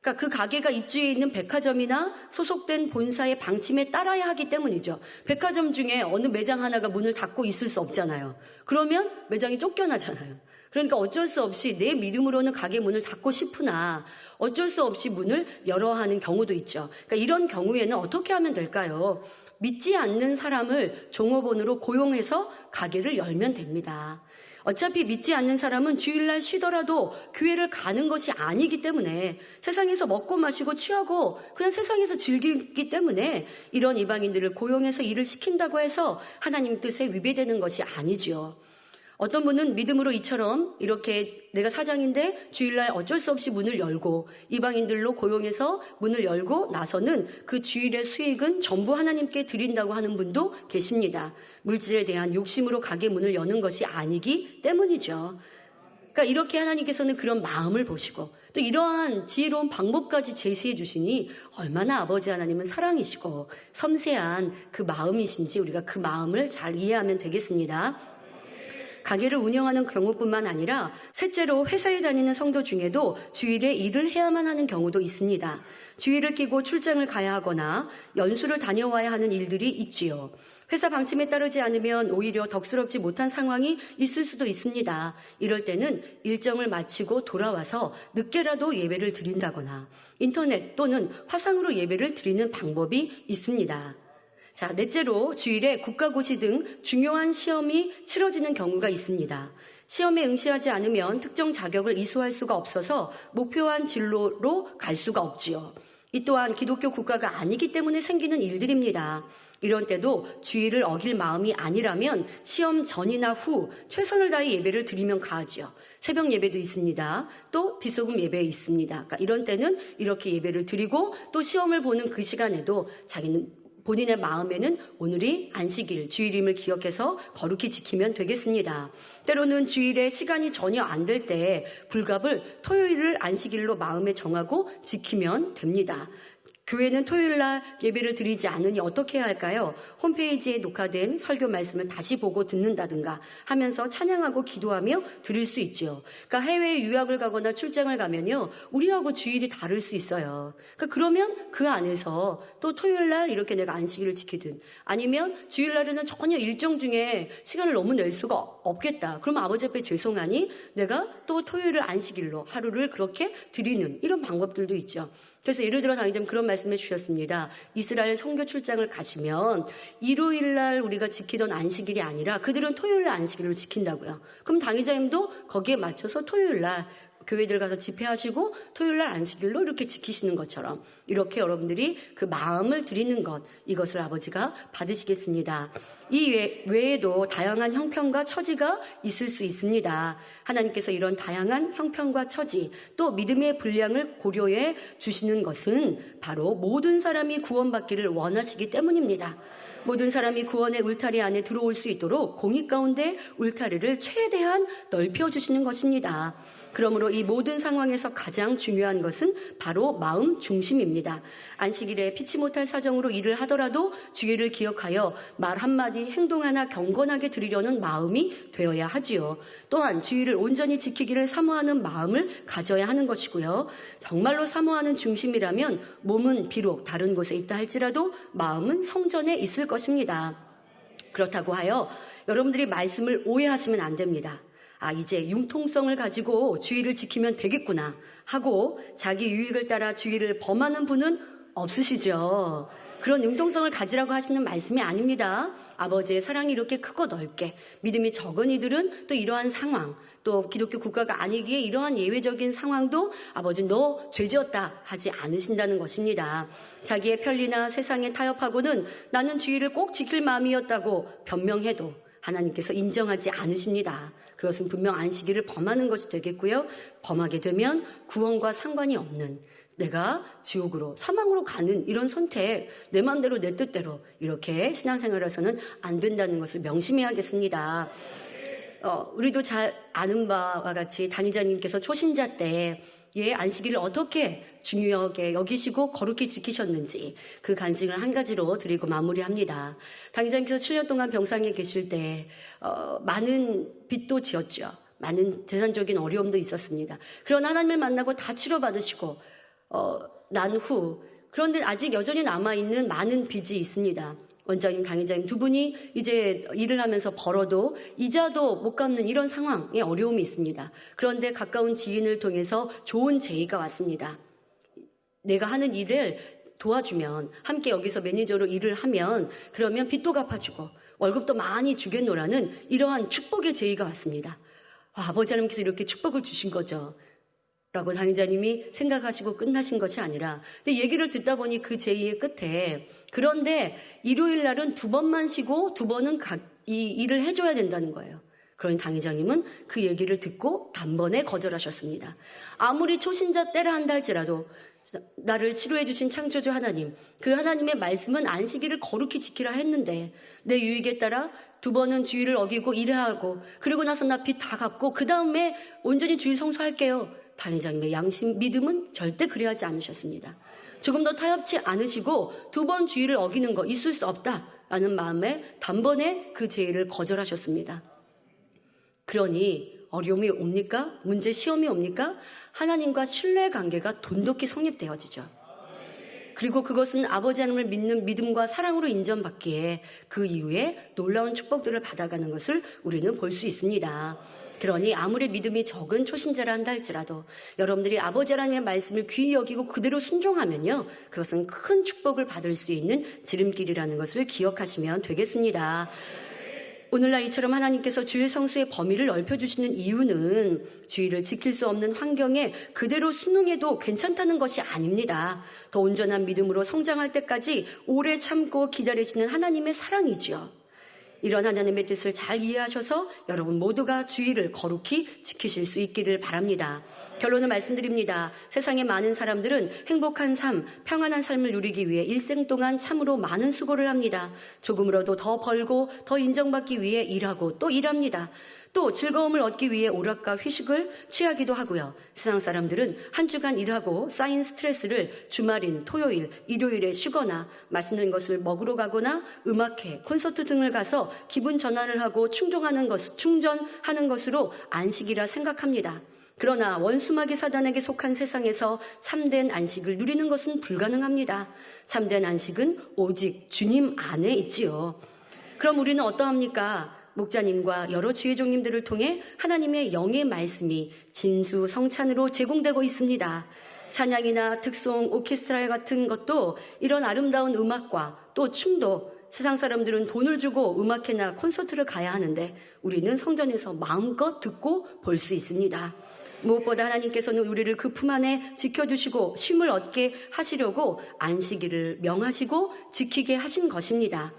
그러니까 그 가게가 입주해 있는 백화점이나 소속된 본사의 방침에 따라야 하기 때문이죠. 백화점 중에 어느 매장 하나가 문을 닫고 있을 수 없잖아요. 그러면 매장이 쫓겨나잖아요. 그러니까 어쩔 수 없이 내 믿음으로는 가게 문을 닫고 싶으나 어쩔 수 없이 문을 열어야 하는 경우도 있죠. 그러니까 이런 경우에는 어떻게 하면 될까요? 믿지 않는 사람을 종업원으로 고용해서 가게를 열면 됩니다. 어차피 믿지 않는 사람은 주일날 쉬더라도 교회를 가는 것이 아니기 때문에, 세상에서 먹고 마시고 취하고 그냥 세상에서 즐기기 때문에 이런 이방인들을 고용해서 일을 시킨다고 해서 하나님 뜻에 위배되는 것이 아니지요. 어떤 분은 믿음으로 이처럼 이렇게 내가 사장인데 주일날 어쩔 수 없이 문을 열고 이방인들로 고용해서 문을 열고 나서는 그 주일의 수익은 전부 하나님께 드린다고 하는 분도 계십니다. 물질에 대한 욕심으로 가게 문을 여는 것이 아니기 때문이죠. 그러니까 이렇게 하나님께서는 그런 마음을 보시고 또 이러한 지혜로운 방법까지 제시해 주시니 얼마나 아버지 하나님은 사랑이시고 섬세한 그 마음이신지 우리가 그 마음을 잘 이해하면 되겠습니다. 가게를 운영하는 경우뿐만 아니라 셋째로 회사에 다니는 성도 중에도 주일에 일을 해야만 하는 경우도 있습니다. 주일을 끼고 출장을 가야 하거나 연수를 다녀와야 하는 일들이 있지요. 회사 방침에 따르지 않으면 오히려 덕스럽지 못한 상황이 있을 수도 있습니다. 이럴 때는 일정을 마치고 돌아와서 늦게라도 예배를 드린다거나 인터넷 또는 화상으로 예배를 드리는 방법이 있습니다. 자, 넷째로 주일에 국가고시 등 중요한 시험이 치러지는 경우가 있습니다. 시험에 응시하지 않으면 특정 자격을 이수할 수가 없어서 목표한 진로로 갈 수가 없지요. 이 또한 기독교 국가가 아니기 때문에 생기는 일들입니다. 이런 때도 주일을 어길 마음이 아니라면 시험 전이나 후 최선을 다해 예배를 드리면 가하지요. 새벽 예배도 있습니다. 또 빗소금 예배 있습니다. 그러니까 이런 때는 이렇게 예배를 드리고 또 시험을 보는 그 시간에도 자기는 본인의 마음에는 오늘이 안식일, 주일임을 기억해서 거룩히 지키면 되겠습니다. 때로는 주일에 시간이 전혀 안 될 때 불갑을 토요일을 안식일로 마음에 정하고 지키면 됩니다. 교회는 토요일날 예배를 드리지 않으니 어떻게 해야 할까요? 홈페이지에 녹화된 설교 말씀을 다시 보고 듣는다든가 하면서 찬양하고 기도하며 드릴 수 있죠. 그러니까 해외에 유학을 가거나 출장을 가면요, 우리하고 주일이 다를 수 있어요. 그러면 그 안에서 또 토요일날 이렇게 내가 안식일을 지키든, 아니면 주일날에는 전혀 일정 중에 시간을 너무 낼 수가 없겠다. 그러면 아버지 앞에 죄송하니 내가 또 토요일을 안식일로 하루를 그렇게 드리는 이런 방법들도 있죠. 그래서 예를 들어 당의자님 그런 말씀해 주셨습니다. 이스라엘 선교 출장을 가시면 일요일날 우리가 지키던 안식일이 아니라 그들은 토요일날 안식일을 지킨다고요. 그럼 당의자님도 거기에 맞춰서 토요일날 교회들 가서 집회하시고 토요일날 안식일로 이렇게 지키시는 것처럼 이렇게 여러분들이 그 마음을 드리는 것, 이것을 아버지가 받으시겠습니다. 이 외에도 다양한 형편과 처지가 있을 수 있습니다. 하나님께서 이런 다양한 형편과 처지, 또 믿음의 분량을 고려해 주시는 것은 바로 모든 사람이 구원받기를 원하시기 때문입니다. 모든 사람이 구원의 울타리 안에 들어올 수 있도록 공의 가운데 울타리를 최대한 넓혀주시는 것입니다. 그러므로 이 모든 상황에서 가장 중요한 것은 바로 마음 중심입니다. 안식일에 피치 못할 사정으로 일을 하더라도 주의를 기억하여 말 한마디 행동 하나 경건하게 드리려는 마음이 되어야 하지요. 또한 주의를 온전히 지키기를 사모하는 마음을 가져야 하는 것이고요. 정말로 사모하는 중심이라면 몸은 비록 다른 곳에 있다 할지라도 마음은 성전에 있을 것입니다. 그렇다고 하여 여러분들이 말씀을 오해하시면 안 됩니다. 이제 융통성을 가지고 주의를 지키면 되겠구나 하고 자기 유익을 따라 주의를 범하는 분은 없으시죠. 그런 융통성을 가지라고 하시는 말씀이 아닙니다. 아버지의 사랑이 이렇게 크고 넓게, 믿음이 적은 이들은 또 이러한 상황, 또 기독교 국가가 아니기에 이러한 예외적인 상황도 아버지 너 죄지었다 하지 않으신다는 것입니다. 자기의 편리나 세상에 타협하고는 나는 주의를 꼭 지킬 마음이었다고 변명해도 하나님께서 인정하지 않으십니다. 그것은 분명 안식일을 범하는 것이 되겠고요. 범하게 되면 구원과 상관이 없는, 내가 지옥으로 사망으로 가는 이런 선택, 내 마음대로 내 뜻대로 이렇게 신앙생활에서는 안 된다는 것을 명심해야겠습니다. 우리도 잘 아는 바와 같이 당의자님께서 초신자 때 안식일을 어떻게 중요하게 여기시고 거룩히 지키셨는지 그 간증을 한 가지로 드리고 마무리합니다. 당의자님께서 7년 동안 병상에 계실 때 많은 빚도 지었죠. 많은 재산적인 어려움도 있었습니다. 그러나 하나님을 만나고 다 치료받으시고 난 후, 그런데 아직 여전히 남아있는 많은 빚이 있습니다. 원장님, 당의자님 두 분이 이제 일을 하면서 벌어도 이자도 못 갚는 이런 상황에 어려움이 있습니다. 그런데 가까운 지인을 통해서 좋은 제의가 왔습니다. 내가 하는 일을 도와주면, 함께 여기서 매니저로 일을 하면 그러면 빚도 갚아주고 월급도 많이 주겠노라는 이러한 축복의 제의가 왔습니다. 아버지 하나님께서 이렇게 축복을 주신 거죠 라고 당의자님이 생각하시고 끝나신 것이 아니라, 근데 얘기를 듣다 보니 그 제의의 끝에, 그런데 일요일 날은 2번만 쉬고 2번은 이 일을 해줘야 된다는 거예요. 그러니 당의자님은 그 얘기를 듣고 단번에 거절하셨습니다. 아무리 초신자 때라 한다 할지라도 나를 치료해 주신 창조주 하나님, 그 하나님의 말씀은 안식일을 거룩히 지키라 했는데 내 유익에 따라 2번은 주의를 어기고 일하고 그리고 나서 나 빚 다 갚고 그 다음에 온전히 주의 성수할게요. 당의자님의 양심, 믿음은 절대 그래하지 않으셨습니다. 조금 더 타협치 않으시고 2번 주의를 어기는 거 있을 수 없다라는 마음에 단번에 그 제의를 거절하셨습니다. 그러니 어려움이 옵니까? 문제, 시험이 옵니까? 하나님과 신뢰관계가 돈독히 성립되어지죠. 그리고 그것은 아버지 하나님을 믿는 믿음과 사랑으로 인정받기에 그 이후에 놀라운 축복들을 받아가는 것을 우리는 볼 수 있습니다. 그러니 아무리 믿음이 적은 초신자라 한다 할지라도 여러분들이 아버지 하나님의 말씀을 귀히 여기고 그대로 순종하면요, 그것은 큰 축복을 받을 수 있는 지름길이라는 것을 기억하시면 되겠습니다. 오늘날 이처럼 하나님께서 주일 성수의 범위를 넓혀주시는 이유는 주일을 지킬 수 없는 환경에 그대로 순응해도 괜찮다는 것이 아닙니다. 더 온전한 믿음으로 성장할 때까지 오래 참고 기다리시는 하나님의 사랑이지요. 이런 하나님의 뜻을 잘 이해하셔서 여러분 모두가 주의를 거룩히 지키실 수 있기를 바랍니다. 결론을 말씀드립니다. 세상의 많은 사람들은 행복한 삶, 평안한 삶을 누리기 위해 일생 동안 참으로 많은 수고를 합니다. 조금으로도 더 벌고 더 인정받기 위해 일하고 또 일합니다. 또 즐거움을 얻기 위해 오락과 휴식을 취하기도 하고요. 세상 사람들은 한 주간 일하고 쌓인 스트레스를 주말인 토요일, 일요일에 쉬거나 맛있는 것을 먹으러 가거나 음악회, 콘서트 등을 가서 기분 전환을 하고 충전하는 것으로 안식이라 생각합니다. 그러나 원수마귀 사단에게 속한 세상에서 참된 안식을 누리는 것은 불가능합니다. 참된 안식은 오직 주님 안에 있지요. 그럼 우리는 어떠합니까? 목자님과 여러 주의 종님들을 통해 하나님의 영의 말씀이 진수성찬으로 제공되고 있습니다. 찬양이나 특송, 오케스트라 같은 것도 이런 아름다운 음악과 또 춤도 세상 사람들은 돈을 주고 음악회나 콘서트를 가야 하는데 우리는 성전에서 마음껏 듣고 볼 수 있습니다. 무엇보다 하나님께서는 우리를 그 품 안에 지켜주시고 쉼을 얻게 하시려고 안식일을 명하시고 지키게 하신 것입니다.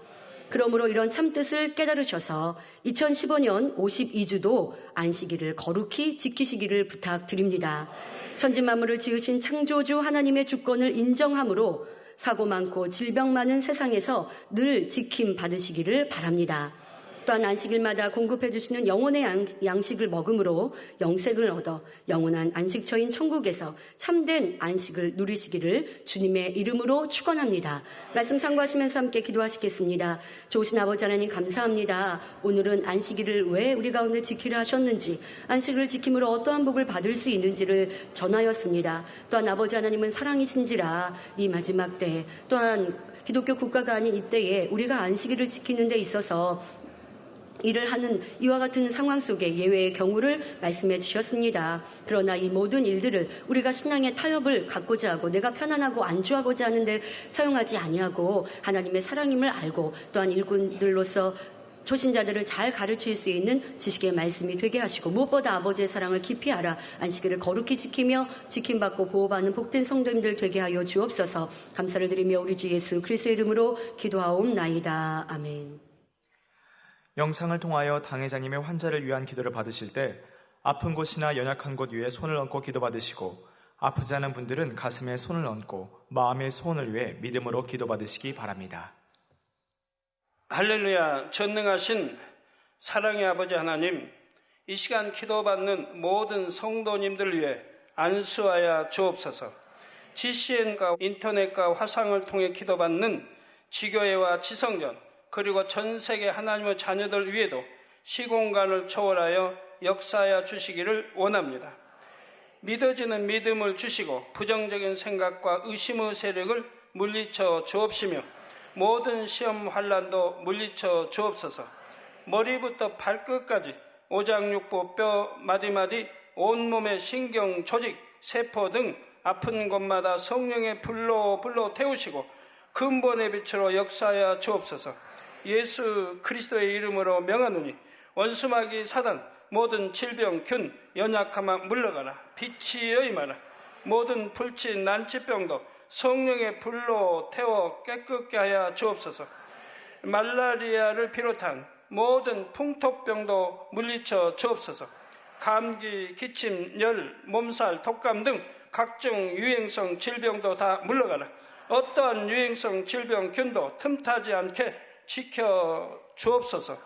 그러므로 이런 참뜻을 깨달으셔서 2015년 52주도 안식일을 거룩히 지키시기를 부탁드립니다. 천지만물을 지으신 창조주 하나님의 주권을 인정함으로 사고 많고 질병 많은 세상에서 늘 지킴 받으시기를 바랍니다. 또한 안식일마다 공급해 주시는 영혼의 양식을 먹음으로 영생을 얻어 영원한 안식처인 천국에서 참된 안식을 누리시기를 주님의 이름으로 축원합니다. 말씀 참고하시면서 함께 기도하시겠습니다. 좋으신 아버지 하나님 감사합니다. 오늘은 안식일을 왜 우리 가운데 지키려 하셨는지, 안식일을 지킴으로 어떠한 복을 받을 수 있는지를 전하였습니다. 또한 아버지 하나님은 사랑이신지라 이 마지막 때, 또한 기독교 국가가 아닌 이때에 우리가 안식일을 지키는 데 있어서 일을 하는 이와 같은 상황 속에 예외의 경우를 말씀해 주셨습니다. 그러나 이 모든 일들을 우리가 신앙의 타협을 갖고자 하고 내가 편안하고 안주하고자 하는데 사용하지 아니하고 하나님의 사랑임을 알고 또한 일꾼들로서 초신자들을 잘 가르칠 수 있는 지식의 말씀이 되게 하시고 무엇보다 아버지의 사랑을 깊이 알아 안식일을 거룩히 지키며 지킴받고 보호받는 복된 성도님들 되게 하여 주옵소서. 감사를 드리며 우리 주 예수 그리스도의 이름으로 기도하옵나이다. 아멘. 영상을 통하여 당회자님의 환자를 위한 기도를 받으실 때 아픈 곳이나 연약한 곳 위에 손을 얹고 기도받으시고 아프지 않은 분들은 가슴에 손을 얹고 마음의 소원을 위해 믿음으로 기도받으시기 바랍니다. 할렐루야. 전능하신 사랑의 아버지 하나님, 이 시간 기도받는 모든 성도님들을 위해 안수하여 주옵소서. GCN과 인터넷과 화상을 통해 기도받는 지교회와 지성전 그리고 전 세계 하나님의 자녀들 위에도 시공간을 초월하여 역사하여 주시기를 원합니다. 믿어지는 믿음을 주시고 부정적인 생각과 의심의 세력을 물리쳐 주옵시며 모든 시험 환난도 물리쳐 주옵소서. 머리부터 발끝까지 오장육부 뼈 마디마디 온몸의 신경 조직 세포 등 아픈 곳마다 성령의 불로 태우시고 근본의 빛으로 역사하여 주옵소서. 예수 그리스도의 이름으로 명하노니 원수마귀 사단 모든 질병 균 연약함아 물러가라. 빛이 임하라. 모든 불치 난치병도 성령의 불로 태워 깨끗게 하여 주옵소서. 말라리아를 비롯한 모든 풍토병도 물리쳐 주옵소서. 감기, 기침, 열, 몸살, 독감 등 각종 유행성 질병도 다 물러가라. 어떠한 유행성 질병 균도 틈타지 않게 지켜 주옵소서.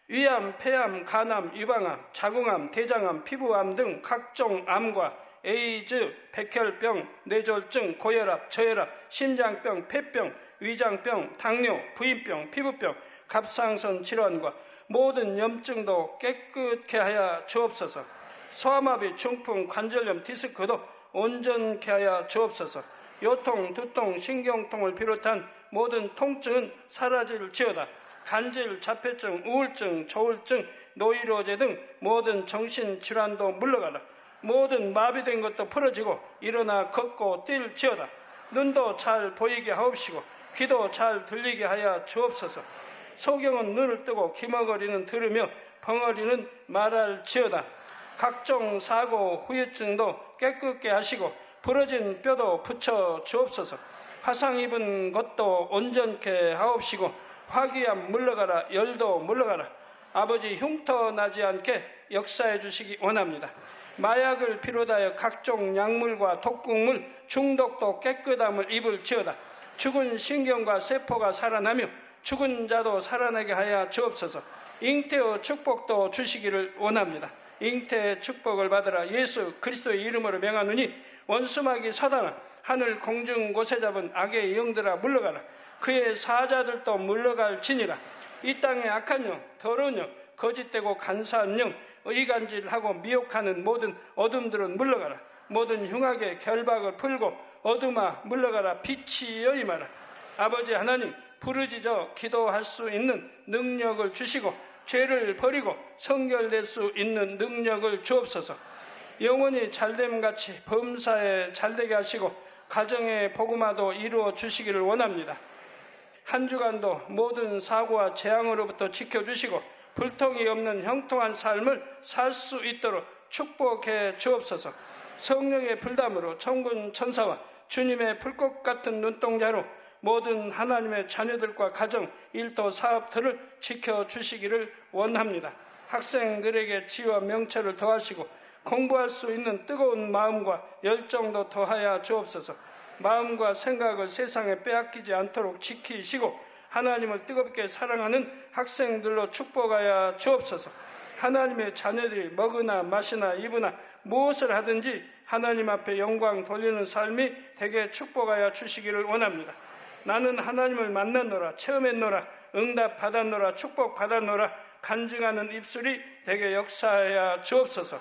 위암, 폐암, 간암, 유방암, 자궁암, 대장암, 피부암 등 각종 암과 에이즈, 백혈병, 뇌졸중, 고혈압, 저혈압, 심장병, 폐병, 위장병, 당뇨, 부인병, 피부병, 갑상선 질환과 모든 염증도 깨끗게 하여 주옵소서. 소아마비, 중풍, 관절염, 디스크도 온전케 하여 주옵소서. 요통, 두통, 신경통을 비롯한 모든 통증은 사라질지어다. 간질, 자폐증, 우울증, 조울증, 노이로제 등 모든 정신질환도 물러가라. 모든 마비된 것도 풀어지고 일어나 걷고 뛸지어다. 눈도 잘 보이게 하옵시고 귀도 잘 들리게 하여 주옵소서. 소경은 눈을 뜨고 기머거리는 들으며 벙어리는 말할지어다. 각종 사고, 후유증도 깨끗게 하시고 부러진 뼈도 붙여 주옵소서. 화상 입은 것도 온전케 하옵시고 화기암 물러가라. 열도 물러가라. 아버지 흉터 나지 않게 역사해 주시기 원합니다. 마약을 비롯하여 각종 약물과 독극물, 중독도 깨끗함을 입을지어다. 죽은 신경과 세포가 살아나며 죽은 자도 살아나게 하여 주옵소서. 잉태의 축복도 주시기를 원합니다. 잉태의 축복을 받으라. 예수 그리스도의 이름으로 명하노니 원수마귀 사단아, 하늘 공중 곳에 잡은 악의 영들아 물러가라. 그의 사자들도 물러갈지니라. 이 땅의 악한 영, 더러운 영, 거짓되고 간사한 영, 의간질하고 미혹하는 모든 어둠들은 물러가라. 모든 흉악의 결박을 풀고 어둠아 물러가라. 빛이 여임하라. 아버지 하나님, 부르짖어 기도할 수 있는 능력을 주시고 죄를 버리고 성결될 수 있는 능력을 주옵소서. 영원히 잘됨같이 범사에 잘되게 하시고 가정의 복음화도 이루어 주시기를 원합니다. 한 주간도 모든 사고와 재앙으로부터 지켜주시고 불통이 없는 형통한 삶을 살 수 있도록 축복해 주옵소서. 성령의 불담으로 천군 천사와 주님의 불꽃 같은 눈동자로 모든 하나님의 자녀들과 가정, 일도, 사업들을 지켜주시기를 원합니다. 학생들에게 지혜와 명철을 더하시고 공부할 수 있는 뜨거운 마음과 열정도 더하여 주옵소서. 마음과 생각을 세상에 빼앗기지 않도록 지키시고 하나님을 뜨겁게 사랑하는 학생들로 축복하여 주옵소서. 하나님의 자녀들이 먹으나 마시나 입으나 무엇을 하든지 하나님 앞에 영광 돌리는 삶이 되게 축복하여 주시기를 원합니다. 나는 하나님을 만났노라, 체험했노라, 응답 받았노라, 축복 받았노라 간증하는 입술이 되게 역사하여 주옵소서.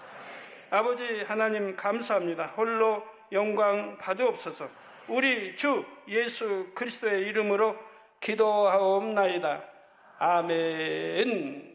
아버지 하나님 감사합니다. 홀로 영광 받으옵소서. 우리 주 예수 그리스도의 이름으로 기도하옵나이다. 아멘.